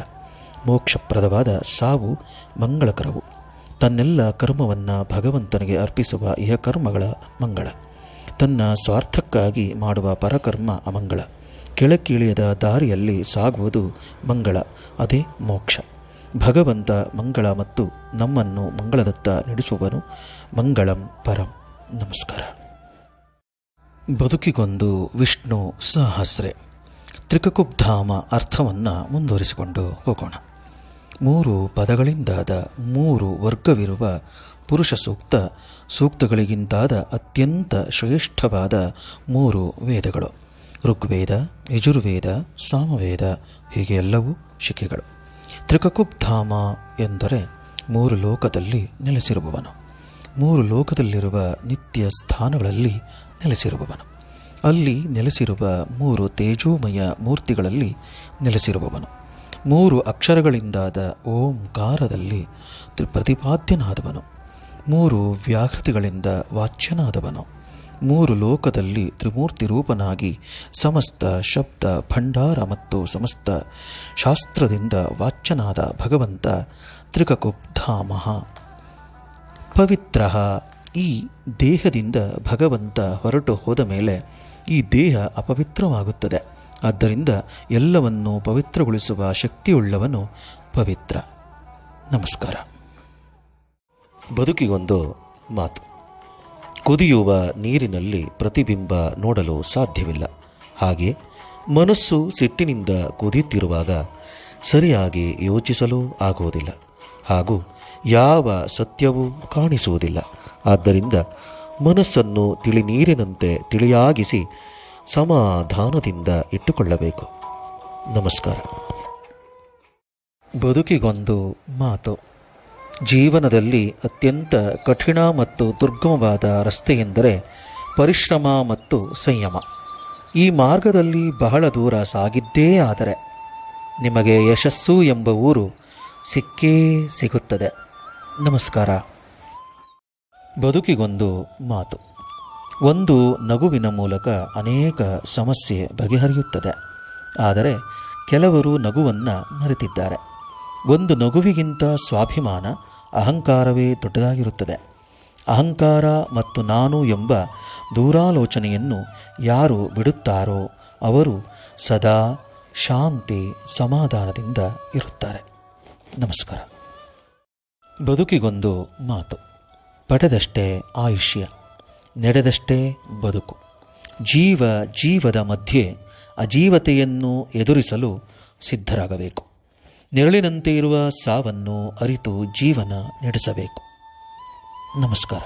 ಮೋಕ್ಷಪ್ರದವಾದ ಸಾವು ಮಂಗಳಕರವು. ತನ್ನೆಲ್ಲ ಕರ್ಮವನ್ನು ಭಗವಂತನಿಗೆ ಅರ್ಪಿಸುವ ಇಹಕರ್ಮಗಳ ಮಂಗಳ. ತನ್ನ ಸ್ವಾರ್ಥಕ್ಕಾಗಿ ಮಾಡುವ ಪರಕರ್ಮ ಅಮಂಗಳ. ಕೆಳಕೀಳಿಯದ ದಾರಿಯಲ್ಲಿ ಸಾಗುವುದು ಮಂಗಳ, ಅದೇ ಮೋಕ್ಷ. ಭಗವಂತ ಮಂಗಳ ಮತ್ತು ನಮ್ಮನ್ನು ಮಂಗಳದತ್ತ ನಡೆಸುವನು. ಮಂಗಳಂ ಪರಂ. ನಮಸ್ಕಾರ. ಬದುಕಿಗೊಂದು ವಿಷ್ಣು ಸಹಸ್ರೆ. ತ್ರಿಕಕುಬ್ಧಾಮ ಅರ್ಥವನ್ನು ಮುಂದುವರಿಸಿಕೊಂಡು ಹೋಗೋಣ. 3 ಪದಗಳಿಂದಾದ 3 ವರ್ಗವಿರುವ ಪುರುಷ ಸೂಕ್ತ, ಸೂಕ್ತಗಳಿಗಿಂತಾದ ಅತ್ಯಂತ ಶ್ರೇಷ್ಠವಾದ 3 ವೇದಗಳು. ಋಗ್ವೇದ, ಯಜುರ್ವೇದ, ಸಾಮವೇದ, ಹೀಗೆ ಎಲ್ಲವೂ ಶಿಖೆಗಳು. ತ್ರಿಕಕುಬ್ಧಾಮ ಎಂದರೆ 3 ಲೋಕದಲ್ಲಿ ನೆಲೆಸಿರುವವನು. 3 ಲೋಕದಲ್ಲಿರುವ ನಿತ್ಯ ಸ್ಥಾನಗಳಲ್ಲಿ ನೆಲೆಸಿರುವವನು. ಅಲ್ಲಿ ನೆಲೆಸಿರುವ 3 ತೇಜೋಮಯ ಮೂರ್ತಿಗಳಲ್ಲಿ ನೆಲೆಸಿರುವವನು. 3 ಅಕ್ಷರಗಳಿಂದಾದ ಓಂಕಾರದಲ್ಲಿ ಪ್ರತಿಪಾದ್ಯನಾದವನು. 3 ವ್ಯಾಹೃತಿಗಳಿಂದ ವಾಚ್ಯನಾದವನು. 3 ಲೋಕದಲ್ಲಿ ತ್ರಿಮೂರ್ತಿ ರೂಪನಾಗಿ ಸಮಸ್ತ ಶಬ್ದ ಭಂಡಾರ ಮತ್ತು ಸಮಸ್ತ ಶಾಸ್ತ್ರದಿಂದ ವಾಚ್ಯನಾದ ಭಗವಂತ ತ್ರಿಕಕುಬ್ಧಾಮ. ಪವಿತ್ರ. ಈ ದೇಹದಿಂದ ಭಗವಂತ ಹೊರಟು ಹೋದ ಮೇಲೆ ಈ ದೇಹ ಅಪವಿತ್ರವಾಗುತ್ತದೆ. ಆದ್ದರಿಂದ ಎಲ್ಲವನ್ನೂ ಪವಿತ್ರಗೊಳಿಸುವ ಶಕ್ತಿಯುಳ್ಳವನು ಪವಿತ್ರ. ನಮಸ್ಕಾರ. ಬದುಕಿಗೊಂದು ಮಾತು. ಕುದಿಯುವ ನೀರಿನಲ್ಲಿ ಪ್ರತಿಬಿಂಬ ನೋಡಲು ಸಾಧ್ಯವಿಲ್ಲ. ಹಾಗೆ ಮನಸ್ಸು ಸಿಟ್ಟಿನಿಂದ ಕುದಿಯುತ್ತಿರುವಾಗ ಸರಿಯಾಗಿ ಯೋಚಿಸಲು ಆಗುವುದಿಲ್ಲ ಹಾಗೂ ಯಾವ ಸತ್ಯವೂ ಕಾಣಿಸುವುದಿಲ್ಲ. ಆದ್ದರಿಂದ ಮನಸ್ಸನ್ನು ತಿಳಿನೀರಿನಂತೆ ತಿಳಿಯಾಗಿಸಿ ಸಮಾಧಾನದಿಂದ ಇಟ್ಟುಕೊಳ್ಳಬೇಕು. ನಮಸ್ಕಾರ. ಬದುಕಿಗೊಂದು ಮಾತು. ಜೀವನದಲ್ಲಿ ಅತ್ಯಂತ ಕಠಿಣ ಮತ್ತು ದುರ್ಗಮವಾದ ರಸ್ತೆಯೆಂದರೆ ಪರಿಶ್ರಮ ಮತ್ತು ಸಂಯಮ. ಈ ಮಾರ್ಗದಲ್ಲಿ ಬಹಳ ದೂರ ಸಾಗಿದ್ದೇ ಆದರೆ ನಿಮಗೆ ಯಶಸ್ಸು ಎಂಬ ಊರು ಸಿಕ್ಕೇ ಸಿಗುತ್ತದೆ. ನಮಸ್ಕಾರ. ಬದುಕಿಗೊಂದು ಮಾತು. ಒಂದು ನಗುವಿನ ಮೂಲಕ ಅನೇಕ ಸಮಸ್ಯೆ ಬಗೆಹರಿಯುತ್ತದೆ. ಆದರೆ ಕೆಲವರು ನಗುವನ್ನು ಮರೆತಿದ್ದಾರೆ. ಒಂದು ನಗುವಿಗಿಂತ ಸ್ವಾಭಿಮಾನ, ಅಹಂಕಾರವೇ ದೊಡ್ಡದಾಗಿರುತ್ತದೆ. ಅಹಂಕಾರ ಮತ್ತು ನಾನು ಎಂಬ ದೂರಾಲೋಚನೆಯನ್ನು ಯಾರು ಬಿಡುತ್ತಾರೋ ಅವರು ಸದಾ ಶಾಂತಿ ಸಮಾಧಾನದಿಂದ ಇರುತ್ತಾರೆ. ನಮಸ್ಕಾರ. ಬದುಕಿಗೊಂದು ಮಾತು. ಪಡೆದಷ್ಟೇ ಆಯುಷ್ಯ, ನಡೆದಷ್ಟೇ ಬದುಕು. ಜೀವದ ಮಧ್ಯೆ ಅಜೀವತೆಯನ್ನು ಎದುರಿಸಲು ಸಿದ್ಧರಾಗಬೇಕು. ನೆರಳಿನಂತೆ ಇರುವ ಸಾವನ್ನು ಅರಿತು ಜೀವನ ನಡೆಸಬೇಕು. ನಮಸ್ಕಾರ.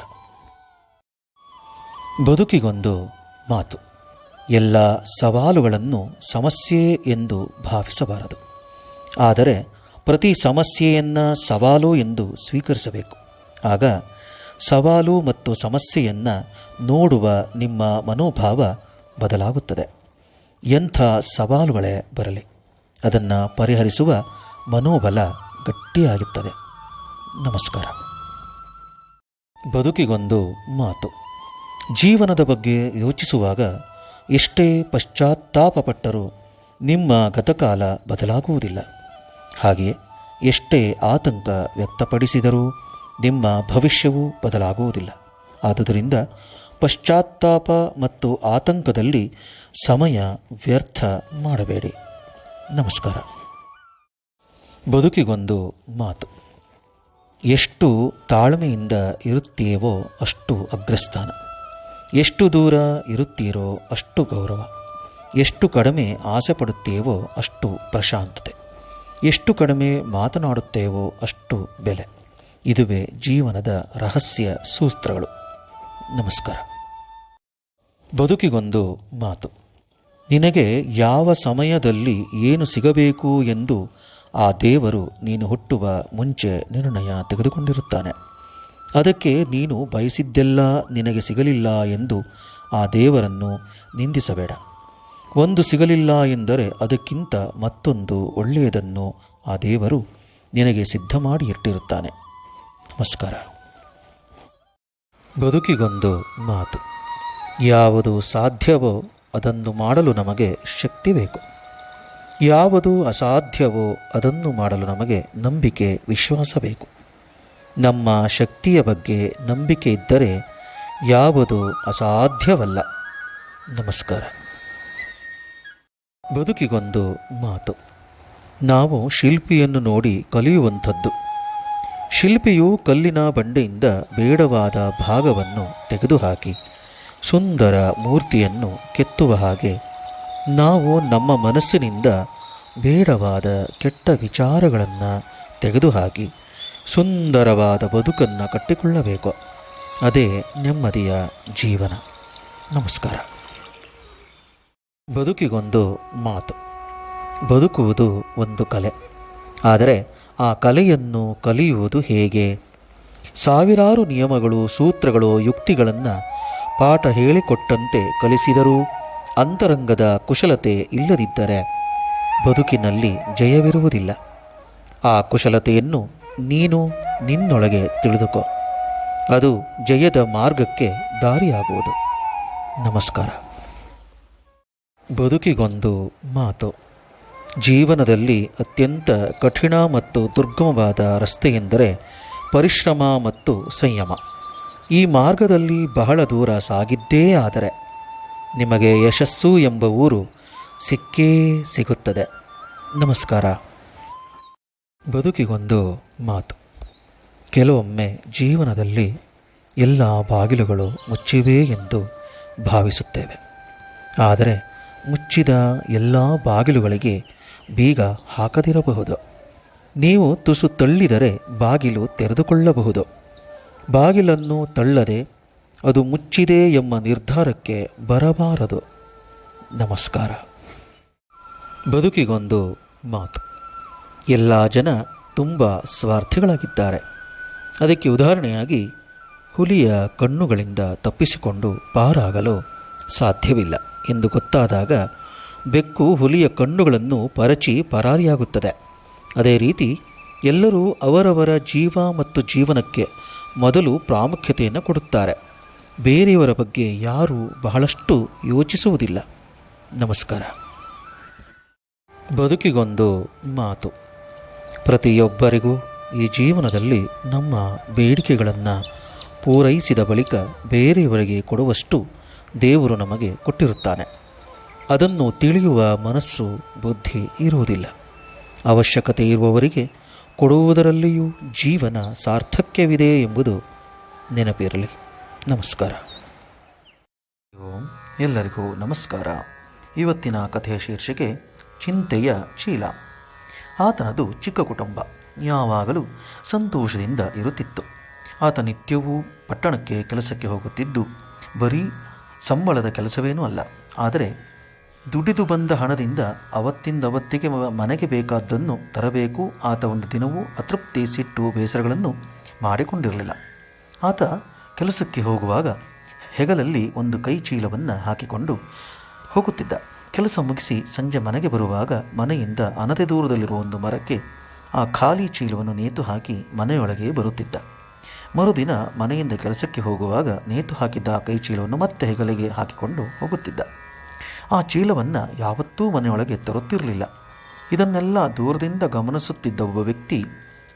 ಬದುಕಿಗೊಂದು ಮಾತು. ಎಲ್ಲ ಸವಾಲುಗಳನ್ನು ಸಮಸ್ಯೆ ಎಂದು ಭಾವಿಸಬಾರದು. ಆದರೆ ಪ್ರತಿ ಸಮಸ್ಯೆಯನ್ನು ಸವಾಲು ಎಂದು ಸ್ವೀಕರಿಸಬೇಕು. ಆಗ ಸವಾಲು ಮತ್ತು ಸಮಸ್ಯೆಯನ್ನು ನೋಡುವ ನಿಮ್ಮ ಮನೋಭಾವ ಬದಲಾಗುತ್ತದೆ. ಎಂಥ ಸವಾಲುಗಳೇ ಬರಲಿ, ಅದನ್ನು ಪರಿಹರಿಸುವ ಮನೋಬಲ ಗಟ್ಟಿಯಾಗುತ್ತದೆ. ನಮಸ್ಕಾರ. ಬದುಕಿಗೊಂದು ಮಾತು. ಜೀವನದ ಬಗ್ಗೆ ಯೋಚಿಸುವಾಗ ಎಷ್ಟೇ ಪಶ್ಚಾತ್ತಾಪಪಟ್ಟರೂ ನಿಮ್ಮ ಗತಕಾಲ ಬದಲಾಗುವುದಿಲ್ಲ. ಹಾಗೆಯೇ ಎಷ್ಟೇ ಆತಂಕ ವ್ಯಕ್ತಪಡಿಸಿದರೂ ನಿಮ್ಮ ಭವಿಷ್ಯವೂ ಬದಲಾಗುವುದಿಲ್ಲ. ಆದುದರಿಂದ ಪಶ್ಚಾತ್ತಾಪ ಮತ್ತು ಆತಂಕದಲ್ಲಿ ಸಮಯ ವ್ಯರ್ಥ ಮಾಡಬೇಡಿ. ನಮಸ್ಕಾರ. ಬದುಕಿಗೊಂದು ಮಾತು. ಎಷ್ಟು ತಾಳ್ಮೆಯಿಂದ ಇರುತ್ತೀವೋ ಅಷ್ಟು ಅಗ್ರಸ್ಥಾನ, ಎಷ್ಟು ದೂರ ಇರುತ್ತೀರೋ ಅಷ್ಟು ಗೌರವ, ಎಷ್ಟು ಕಡಿಮೆ ಆಸೆ ಪಡುತ್ತೇವೋ ಅಷ್ಟು ಪ್ರಶಾಂತತೆ, ಎಷ್ಟು ಕಡಿಮೆ ಮಾತನಾಡುತ್ತೇವೋ ಅಷ್ಟು ಬೆಲೆ. ಇದುವೇ ಜೀವನದ ರಹಸ್ಯ ಸೂತ್ರಗಳು. ನಮಸ್ಕಾರ. ಬದುಕಿಗೊಂದು ಮಾತು. ನಿನಗೆ ಯಾವ ಸಮಯದಲ್ಲಿ ಏನು ಸಿಗಬೇಕು ಎಂದು ಆ ದೇವರು ನೀನು ಹುಟ್ಟುವ ಮುಂಚೆ ನಿರ್ಣಯ ತೆಗೆದುಕೊಂಡಿರುತ್ತಾನೆ. ಅದಕ್ಕೆ ನೀನು ಬಯಸಿದ್ದೆಲ್ಲ ನಿನಗೆ ಸಿಗಲಿಲ್ಲ ಎಂದು ಆ ದೇವರನ್ನು ನಿಂದಿಸಬೇಡ. ಒಂದು ಸಿಗಲಿಲ್ಲ ಎಂದರೆ ಅದಕ್ಕಿಂತ ಮತ್ತೊಂದು ಒಳ್ಳೆಯದನ್ನು ಆ ದೇವರು ನಿನಗೆ ಸಿದ್ಧ ಮಾಡಿ ಇಟ್ಟಿರುತ್ತಾನೆ. ನಮಸ್ಕಾರ. ಬದುಕಿಗೊಂದು ಮಾತು. ಯಾವುದು ಸಾಧ್ಯವೋ ಅದನ್ನು ಮಾಡಲು ನಮಗೆ ಶಕ್ತಿ ಬೇಕು. ಯಾವುದು ಅಸಾಧ್ಯವೋ ಅದನ್ನು ಮಾಡಲು ನಮಗೆ ನಂಬಿಕೆ, ವಿಶ್ವಾಸ ಬೇಕು. ನಮ್ಮ ಶಕ್ತಿಯ ಬಗ್ಗೆ ನಂಬಿಕೆ ಇದ್ದರೆ ಯಾವುದು ಅಸಾಧ್ಯವಲ್ಲ. ನಮಸ್ಕಾರ. ಬದುಕಿಗೊಂದು ಮಾತು. ನಾವು ಶಿಲ್ಪಿಯನ್ನು ನೋಡಿ ಕಲಿಯುವಂಥದ್ದು. ಶಿಲ್ಪಿಯು ಕಲ್ಲಿನ ಬಂಡೆಯಿಂದ ಬೇಡವಾದ ಭಾಗವನ್ನು ತೆಗೆದುಹಾಕಿ ಸುಂದರ ಮೂರ್ತಿಯನ್ನು ಕೆತ್ತುವ ಹಾಗೆ ನಾವು ನಮ್ಮ ಮನಸ್ಸಿನಿಂದ ಬೇಡವಾದ ಕೆಟ್ಟ ವಿಚಾರಗಳನ್ನು ತೆಗೆದುಹಾಕಿ ಸುಂದರವಾದ ಬದುಕನ್ನು ಕಟ್ಟಿಕೊಳ್ಳಬೇಕು. ಅದೇ ನೆಮ್ಮದಿಯ ಜೀವನ. ನಮಸ್ಕಾರ. ಬದುಕಿಗೊಂದು ಮಾತು. ಬದುಕುವುದು ಒಂದು ಕಲೆ. ಆದರೆ ಆ ಕಲೆಯನ್ನು ಕಲಿಯುವುದು ಹೇಗೆ? ಸಾವಿರಾರು ನಿಯಮಗಳು, ಸೂತ್ರಗಳು, ಯುಕ್ತಿಗಳನ್ನು ಪಾಠ ಹೇಳಿಕೊಟ್ಟಂತೆ ಕಲಿಸಿದರೂ ಅಂತರಂಗದ ಕುಶಲತೆ ಇಲ್ಲದಿದ್ದರೆ ಬದುಕಿನಲ್ಲಿ ಜಯವಿರುವುದಿಲ್ಲ. ಆ ಕುಶಲತೆಯನ್ನು ನೀನು ನಿನ್ನೊಳಗೆ ತಿಳಿದುಕೋ. ಅದು ಜಯದ ಮಾರ್ಗಕ್ಕೆ ದಾರಿಯಾಗುವುದು. ನಮಸ್ಕಾರ. ಬದುಕಿಗೊಂದು ಮಾತು. ಜೀವನದಲ್ಲಿ ಅತ್ಯಂತ ಕಠಿಣ ಮತ್ತು ದುರ್ಗಮವಾದ ರಸ್ತೆಯೆಂದರೆ ಪರಿಶ್ರಮ ಮತ್ತು ಸಂಯಮ. ಈ ಮಾರ್ಗದಲ್ಲಿ ಬಹಳ ದೂರ ಸಾಗಿದ್ದೇ ಆದರೆ ನಿಮಗೆ ಯಶಸ್ಸು ಎಂಬ ಊರು ಸಿಕ್ಕೇ ಸಿಗುತ್ತದೆ. ನಮಸ್ಕಾರ. ಬದುಕಿಗೊಂದು ಮಾತು. ಕೆಲವೊಮ್ಮೆ ಜೀವನದಲ್ಲಿ ಎಲ್ಲ ಬಾಗಿಲುಗಳು ಮುಚ್ಚಿವೆ ಎಂದು ಭಾವಿಸುತ್ತೇವೆ. ಆದರೆ ಮುಚ್ಚಿದ ಎಲ್ಲ ಬಾಗಿಲುಗಳಿಗೆ ಬೀಗ ಹಾಕದಿರಬಹುದು. ನೀವು ತುಸು ತಳ್ಳಿದರೆ ಬಾಗಿಲು ತೆರೆದುಕೊಳ್ಳಬಹುದು. ಬಾಗಿಲನ್ನು ತಳ್ಳದೆ ಅದು ಮುಚ್ಚಿದೆ ಎಂಬ ನಿರ್ಧಾರಕ್ಕೆ ಬರಬಾರದು. ನಮಸ್ಕಾರ. ಬದುಕಿಗೊಂದು ಮಾತು. ಎಲ್ಲ ಜನ ತುಂಬ ಸ್ವಾರ್ಥಿಗಳಾಗಿದ್ದಾರೆ. ಅದಕ್ಕೆ ಉದಾಹರಣೆಯಾಗಿ ಹುಲಿಯ ಕಣ್ಣುಗಳಿಂದ ತಪ್ಪಿಸಿಕೊಂಡು ಪಾರಾಗಲು ಸಾಧ್ಯವಿಲ್ಲ ಎಂದು ಗೊತ್ತಾದಾಗ ಬೆಕ್ಕು ಹುಲಿಯ ಕಣ್ಣುಗಳನ್ನು ಪರಚಿ ಪರಾರಿಯಾಗುತ್ತದೆ. ಅದೇ ರೀತಿ ಎಲ್ಲರೂ ಅವರವರ ಜೀವ ಮತ್ತು ಜೀವನಕ್ಕೆ ಮೊದಲು ಪ್ರಾಮುಖ್ಯತೆಯನ್ನು ಕೊಡುತ್ತಾರೆ. ಬೇರೆಯವರ ಬಗ್ಗೆ ಯಾರೂ ಬಹಳಷ್ಟು ಯೋಚಿಸುವುದಿಲ್ಲ. ನಮಸ್ಕಾರ. ಬದುಕಿಗೊಂದು ಮಾತು. ಪ್ರತಿಯೊಬ್ಬರಿಗೂ ಈ ಜೀವನದಲ್ಲಿ ನಮ್ಮ ಬೇಡಿಕೆಗಳನ್ನು ಪೂರೈಸಿದ ಬಳಿಕ ಬೇರೆಯವರಿಗೆ ಕೊಡುವಷ್ಟು ದೇವರು ನಮಗೆ ಕೊಟ್ಟಿರುತ್ತಾನೆ. ಅದನ್ನು ತಿಳಿಯುವ ಮನಸ್ಸು, ಬುದ್ಧಿ ಇರುವುದಿಲ್ಲ. ಅವಶ್ಯಕತೆ ಇರುವವರಿಗೆ ಕೊಡುವುದರಲ್ಲಿಯೂ ಜೀವನ ಸಾರ್ಥಕ್ಯವಿದೆ ಎಂಬುದು ನೆನಪಿರಲಿ. ನಮಸ್ಕಾರ. ಎಲ್ಲರಿಗೂ ನಮಸ್ಕಾರ. ಇವತ್ತಿನ ಕಥೆಯ ಶೀರ್ಷಿಕೆ ಚಿಂತೆಯ ಚೀಲ. ಆತನದು ಚಿಕ್ಕ ಕುಟುಂಬ. ಯಾವಾಗಲೂ ಸಂತೋಷದಿಂದ ಇರುತ್ತಿತ್ತು. ಆತ ನಿತ್ಯವೂ ಪಟ್ಟಣಕ್ಕೆ ಕೆಲಸಕ್ಕೆ ಹೋಗುತ್ತಿದ್ದು ಬರೀ ಸಂಬಳದ ಕೆಲಸವೇನೂ ಅಲ್ಲ. ಆದರೆ ದುಡಿದು ಬಂದ ಹಣದಿಂದ ಅವತ್ತಿಂದವತ್ತಿಗೆ ಮನೆಗೆ ಬೇಕಾದ್ದನ್ನು ತರಬೇಕು. ಆತ ಒಂದು ದಿನವೂ ಅತೃಪ್ತಿ, ಸಿಟ್ಟು, ಬೇಸರಗಳನ್ನು ಮಾಡಿಕೊಂಡಿರಲಿಲ್ಲ. ಆತ ಕೆಲಸಕ್ಕೆ ಹೋಗುವಾಗ ಹೆಗಲಲ್ಲಿ ಒಂದು ಕೈ ಚೀಲವನ್ನು ಹಾಕಿಕೊಂಡು ಹೋಗುತ್ತಿದ್ದ. ಕೆಲಸ ಮುಗಿಸಿ ಸಂಜೆ ಮನೆಗೆ ಬರುವಾಗ ಮನೆಯಿಂದ ಅನತಿ ದೂರದಲ್ಲಿರುವ ಒಂದು ಮರಕ್ಕೆ ಆ ಖಾಲಿ ಚೀಲವನ್ನು ನೇತು ಹಾಕಿ ಮನೆಯೊಳಗೆ ಬರುತ್ತಿದ್ದ. ಮರುದಿನ ಮನೆಯಿಂದ ಕೆಲಸಕ್ಕೆ ಹೋಗುವಾಗ ನೇತು ಹಾಕಿದ್ದ ಆ ಕೈ ಚೀಲವನ್ನು ಮತ್ತೆ ಹೆಗಲಿಗೆ ಹಾಕಿಕೊಂಡು ಹೋಗುತ್ತಿದ್ದ. ಆ ಚೀಲವನ್ನು ಯಾವತ್ತೂ ಮನೆಯೊಳಗೆ ತರುತ್ತಿರಲಿಲ್ಲ. ಇದನ್ನೆಲ್ಲ ದೂರದಿಂದ ಗಮನಿಸುತ್ತಿದ್ದ ಒಬ್ಬ ವ್ಯಕ್ತಿ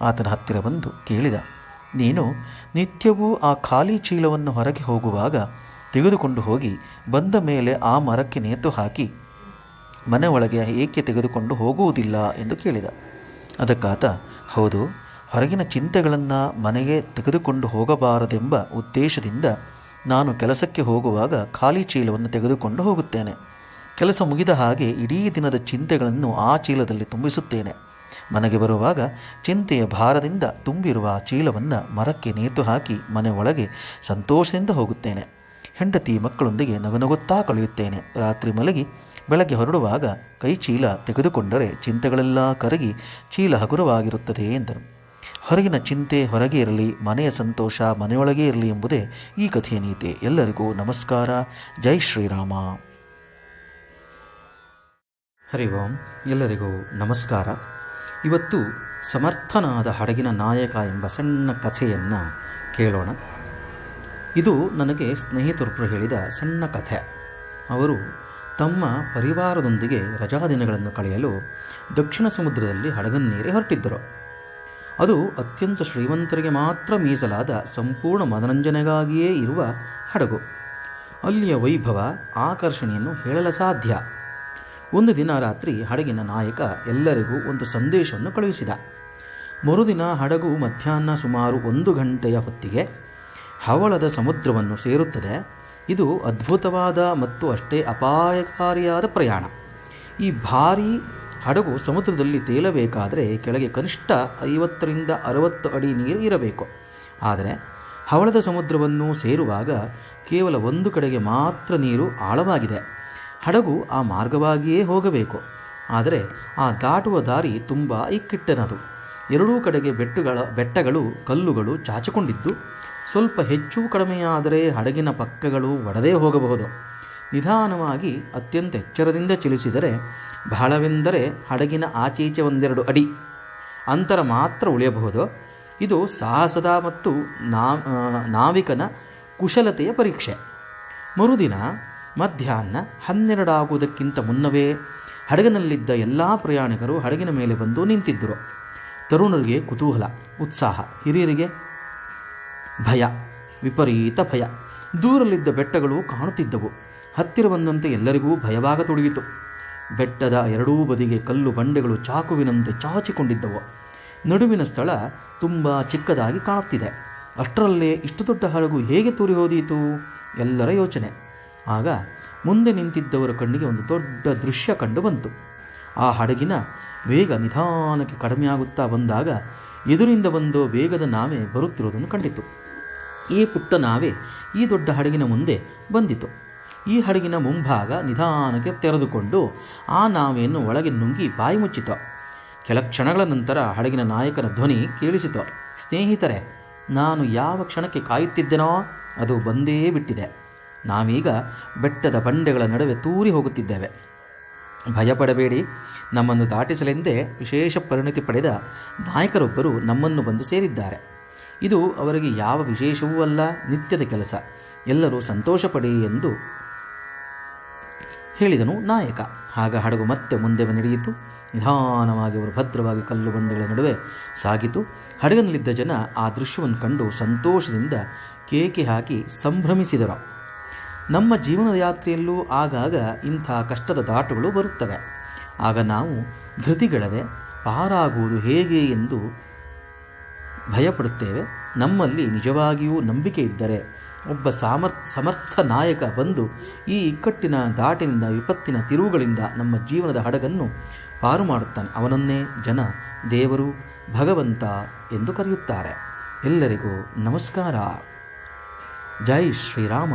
ಆತನ ಹತ್ತಿರ ಬಂದು ಕೇಳಿದ, ನೀನು ನಿತ್ಯವೂ ಆ ಖಾಲಿ ಚೀಲವನ್ನು ಹೊರಗೆ ಹೋಗುವಾಗ ತೆಗೆದುಕೊಂಡು ಹೋಗಿ ಬಂದ ಮೇಲೆ ಆ ಮರಕ್ಕೆ ನೇತು ಹಾಕಿ ಮನೆ ಒಳಗೆ ಏಕೆ ತೆಗೆದುಕೊಂಡು ಹೋಗುವುದಿಲ್ಲ ಎಂದು ಕೇಳಿದ. ಅದಕ್ಕಾತ, ಹೌದು, ಹೊರಗಿನ ಚಿಂತೆಗಳನ್ನು ಮನೆಗೆ ತೆಗೆದುಕೊಂಡು ಹೋಗಬಾರದೆಂಬ ಉದ್ದೇಶದಿಂದ ನಾನು ಕೆಲಸಕ್ಕೆ ಹೋಗುವಾಗ ಖಾಲಿ ಚೀಲವನ್ನು ತೆಗೆದುಕೊಂಡು ಹೋಗುತ್ತೇನೆ. ಕೆಲಸ ಮುಗಿದ ಹಾಗೆ ಇಡೀ ದಿನದ ಚಿಂತೆಗಳನ್ನು ಆ ಚೀಲದಲ್ಲಿ ತುಂಬಿಸುತ್ತೇನೆ. ಮನೆಗೆ ಬರುವಾಗ ಚಿಂತೆಯ ಭಾರದಿಂದ ತುಂಬಿರುವ ಚೀಲವನ್ನು ಮರಕ್ಕೆ ನೇತು ಹಾಕಿ ಮನೆ ಒಳಗೆ ಸಂತೋಷದಿಂದ ಹೋಗುತ್ತೇನೆ. ಹೆಂಡತಿ ಮಕ್ಕಳೊಂದಿಗೆ ನಗುನಗುತ್ತಾ ಕಳೆಯುತ್ತೇನೆ. ರಾತ್ರಿ ಮಲಗಿ ಬೆಳಗ್ಗೆ ಹೊರಡುವಾಗ ಕೈ ಚೀಲ ತೆಗೆದುಕೊಂಡರೆ ಚಿಂತೆಗಳೆಲ್ಲ ಕರಗಿ ಚೀಲ ಹಗುರವಾಗಿರುತ್ತದೆ ಎಂದನು. ಹೊರಗಿನ ಚಿಂತೆ ಹೊರಗೆ ಇರಲಿ, ಮನೆಯ ಸಂತೋಷ ಮನೆಯೊಳಗೆ ಇರಲಿ ಎಂಬುದೇ ಈ ಕಥೆಯ ನೀತಿ. ಎಲ್ಲರಿಗೂ ನಮಸ್ಕಾರ. ಜೈ ಶ್ರೀರಾಮ. ಹರಿ ಓಂ. ಎಲ್ಲರಿಗೂ ನಮಸ್ಕಾರ. ಇವತ್ತು ಸಮರ್ಥನಾದ ಹಡಗಿನ ನಾಯಕ ಎಂಬ ಸಣ್ಣ ಕಥೆಯನ್ನು ಕೇಳೋಣ. ಇದು ನನಗೆ ಸ್ನೇಹಿತರೊಬ್ಬರು ಹೇಳಿದ ಸಣ್ಣ ಕಥೆ. ಅವರು ತಮ್ಮ ಪರಿವಾರದೊಂದಿಗೆ ರಜಾದಿನಗಳನ್ನು ಕಳೆಯಲು ದಕ್ಷಿಣ ಸಮುದ್ರದಲ್ಲಿ ಹಡಗನ್ನೇರಿ ಹೊರಟಿದ್ದರು. ಅದು ಅತ್ಯಂತ ಶ್ರೀಮಂತರಿಗೆ ಮಾತ್ರ ಮೀಸಲಾದ ಸಂಪೂರ್ಣ ಮನರಂಜನೆಗಾಗಿಯೇ ಇರುವ ಹಡಗು. ಅಲ್ಲಿಯ ವೈಭವ, ಆಕರ್ಷಣೆಯನ್ನು ಹೇಳಲು ಸಾಧ್ಯ. ಒಂದು ದಿನ ರಾತ್ರಿ ಹಡಗಿನ ನಾಯಕ ಎಲ್ಲರಿಗೂ ಒಂದು ಸಂದೇಶವನ್ನು ಕಳುಹಿಸಿದ. ಮರುದಿನ ಹಡಗು ಮಧ್ಯಾಹ್ನ ಸುಮಾರು 1 ಗಂಟೆಯ ಹೊತ್ತಿಗೆ ಹವಳದ ಸಮುದ್ರವನ್ನು ಸೇರುತ್ತದೆ. ಇದು ಅದ್ಭುತವಾದ ಮತ್ತು ಅಷ್ಟೇ ಅಪಾಯಕಾರಿಯಾದ ಪ್ರಯಾಣ. ಈ ಭಾರೀ ಹಡಗು ಸಮುದ್ರದಲ್ಲಿ ತೇಲಬೇಕಾದರೆ ಕೆಳಗೆ ಕನಿಷ್ಠ 50ರಿಂದ 60 ಅಡಿ ನೀರು ಇರಬೇಕು. ಆದರೆ ಹವಳದ ಸಮುದ್ರವನ್ನು ಸೇರುವಾಗ ಕೇವಲ ಒಂದು ಕಡೆಗೆ ಮಾತ್ರ ನೀರು ಆಳವಾಗಿದೆ. ಹಡಗು ಆ ಮಾರ್ಗವಾಗಿಯೇ ಹೋಗಬೇಕು. ಆದರೆ ಆ ದಾಟುವ ದಾರಿ ತುಂಬ ಇಕ್ಕಟ್ಟಿನದು. ಎರಡೂ ಕಡೆಗೆ ಬೆಟ್ಟಗಳು, ಕಲ್ಲುಗಳು ಚಾಚಿಕೊಂಡಿದ್ದು ಸ್ವಲ್ಪ ಹೆಚ್ಚು ಕಡಿಮೆಯಾದರೆ ಹಡಗಿನ ಪಕ್ಕಗಳು ಒಡೆದೇ ಹೋಗಬಹುದು. ನಿಧಾನವಾಗಿ ಅತ್ಯಂತ ಎಚ್ಚರದಿಂದ ಚಲಿಸಿದರೆ ಬಹಳವೆಂದರೆ ಹಡಗಿನ ಆಚೀಚೆ 1-2 ಅಡಿ ಅಂತರ ಮಾತ್ರ ಉಳಿಯಬಹುದು. ಇದು ಸಾಹಸದ ಮತ್ತು ನಾವಿಕನ ಕುಶಲತೆಯ ಪರೀಕ್ಷೆ. ಮರುದಿನ ಮಧ್ಯಾಹ್ನ 12 ಆಗುವುದಕ್ಕಿಂತ ಮುನ್ನವೇ ಹಡಗಿನಲ್ಲಿದ್ದ ಎಲ್ಲ ಪ್ರಯಾಣಿಕರು ಹಡಗಿನ ಮೇಲೆ ಬಂದು ನಿಂತಿದ್ದರು. ತರುಣರಿಗೆ ಕುತೂಹಲ, ಉತ್ಸಾಹ, ಹಿರಿಯರಿಗೆ ಭಯ, ವಿಪರೀತ ಭಯ. ದೂರಲ್ಲಿದ್ದ ಬೆಟ್ಟಗಳು ಕಾಣುತ್ತಿದ್ದವು. ಹತ್ತಿರ ಬಂದಂತೆ ಎಲ್ಲರಿಗೂ ಭಯವಾಗತೊಡಗಿತು. ಬೆಟ್ಟದ ಎರಡೂ ಬದಿಗೆ ಕಲ್ಲು ಬಂಡೆಗಳು ಚಾಕುವಿನಂತೆ ಚಾಚಿಕೊಂಡಿದ್ದವು. ನಡುವಿನ ಸ್ಥಳ ತುಂಬ ಚಿಕ್ಕದಾಗಿ ಕಾಣುತ್ತಿದೆ. ಅಷ್ಟರಲ್ಲೇ ಇಷ್ಟು ದೊಡ್ಡ ಹಡಗು ಹೇಗೆ ತೂರಿ ಹೋದೀತು? ಎಲ್ಲರ ಯೋಚನೆ. ಆಗ ಮುಂದೆ ನಿಂತಿದ್ದವರ ಕಣ್ಣಿಗೆ ಒಂದು ದೊಡ್ಡ ದೃಶ್ಯ ಕಂಡು ಬಂತು. ಆ ಹಡಗಿನ ವೇಗ ನಿಧಾನಕ್ಕೆ ಕಡಿಮೆಯಾಗುತ್ತಾ ಬಂದಾಗ ಎದುರಿಂದ ಬಂದು ವೇಗದ ನಾವೆ ಬರುತ್ತಿರುವುದನ್ನು ಕಂಡಿತು. ಈ ಪುಟ್ಟ ನಾವೆ ಈ ದೊಡ್ಡ ಹಡಗಿನ ಮುಂದೆ ಬಂದಿತು. ಈ ಹಡಗಿನ ಮುಂಭಾಗ ನಿಧಾನಕ್ಕೆ ತೆರೆದುಕೊಂಡು ಆ ನಾವೆಯನ್ನು ಒಳಗೆ ನುಂಗಿ ಬಾಯಿ ಮುಚ್ಚಿತು. ಕೆಲ ಕ್ಷಣಗಳ ನಂತರ ಹಡಗಿನ ನಾಯಕನ ಧ್ವನಿ ಕೇಳಿಸಿತು. ಸ್ನೇಹಿತರೆ, ನಾನು ಯಾವ ಕ್ಷಣಕ್ಕೆ ಕಾಯುತ್ತಿದ್ದೆನೋ ಅದು ಬಂದೇ ಬಿಟ್ಟಿದೆ. ನಾವೀಗ ಬೆಟ್ಟದ ಬಂಡೆಗಳ ನಡುವೆ ತೂರಿ ಹೋಗುತ್ತಿದ್ದೇವೆ. ಭಯಪಡಬೇಡಿ, ನಮ್ಮನ್ನು ದಾಟಿಸಲೆಂದೇ ವಿಶೇಷ ಪರಿಣತಿ ಪಡೆದ ನಾಯಕರೊಬ್ಬರು ನಮ್ಮನ್ನು ಬಂದು ಸೇರಿದ್ದಾರೆ. ಇದು ಅವರಿಗೆ ಯಾವ ವಿಶೇಷವೂ ಅಲ್ಲ, ನಿತ್ಯದ ಕೆಲಸ. ಎಲ್ಲರೂ ಸಂತೋಷಪಡಿ ಎಂದು ಹೇಳಿದನು ನಾಯಕ. ಆಗ ಹಡಗು ಮತ್ತೆ ಮುಂದೆ ನಡೆಯಿತು. ನಿಧಾನವಾಗಿ ಅವರು ಭದ್ರವಾಗಿ ಕಲ್ಲು ಬಂಡೆಗಳ ನಡುವೆ ಸಾಗಿತು. ಹಡಗಿನಲ್ಲಿದ್ದ ಜನ ಆ ದೃಶ್ಯವನ್ನು ಕಂಡು ಸಂತೋಷದಿಂದ ಕೇಕೆ ಹಾಕಿ ಸಂಭ್ರಮಿಸಿದರು. ನಮ್ಮ ಜೀವನದ ಯಾತ್ರೆಯಲ್ಲೂ ಆಗಾಗ ಇಂಥ ಕಷ್ಟದ ದಾಟುಗಳು ಬರುತ್ತವೆ. ಆಗ ನಾವು ಧೃತಿಗೆಡದೆ ಪಾರಾಗುವುದು ಹೇಗೆ ಎಂದು ಭಯಪಡುತ್ತೇವೆ. ನಮ್ಮಲ್ಲಿ ನಿಜವಾಗಿಯೂ ನಂಬಿಕೆ ಇದ್ದರೆ ಒಬ್ಬ ಸಮರ್ಥ ನಾಯಕ ಬಂದು ಈ ಇಕ್ಕಟ್ಟಿನ ದಾಟಿನಿಂದ, ವಿಪತ್ತಿನ ತಿರುವುಗಳಿಂದ ನಮ್ಮ ಜೀವನದ ಹಡಗನ್ನು ಪಾರು ಮಾಡುತ್ತಾನೆ. ಅವನನ್ನೇ ಜನ ದೇವರು, ಭಗವಂತ ಎಂದು ಕರೆಯುತ್ತಾರೆ. ಎಲ್ಲರಿಗೂ ನಮಸ್ಕಾರ. ಜೈ ಶ್ರೀರಾಮ.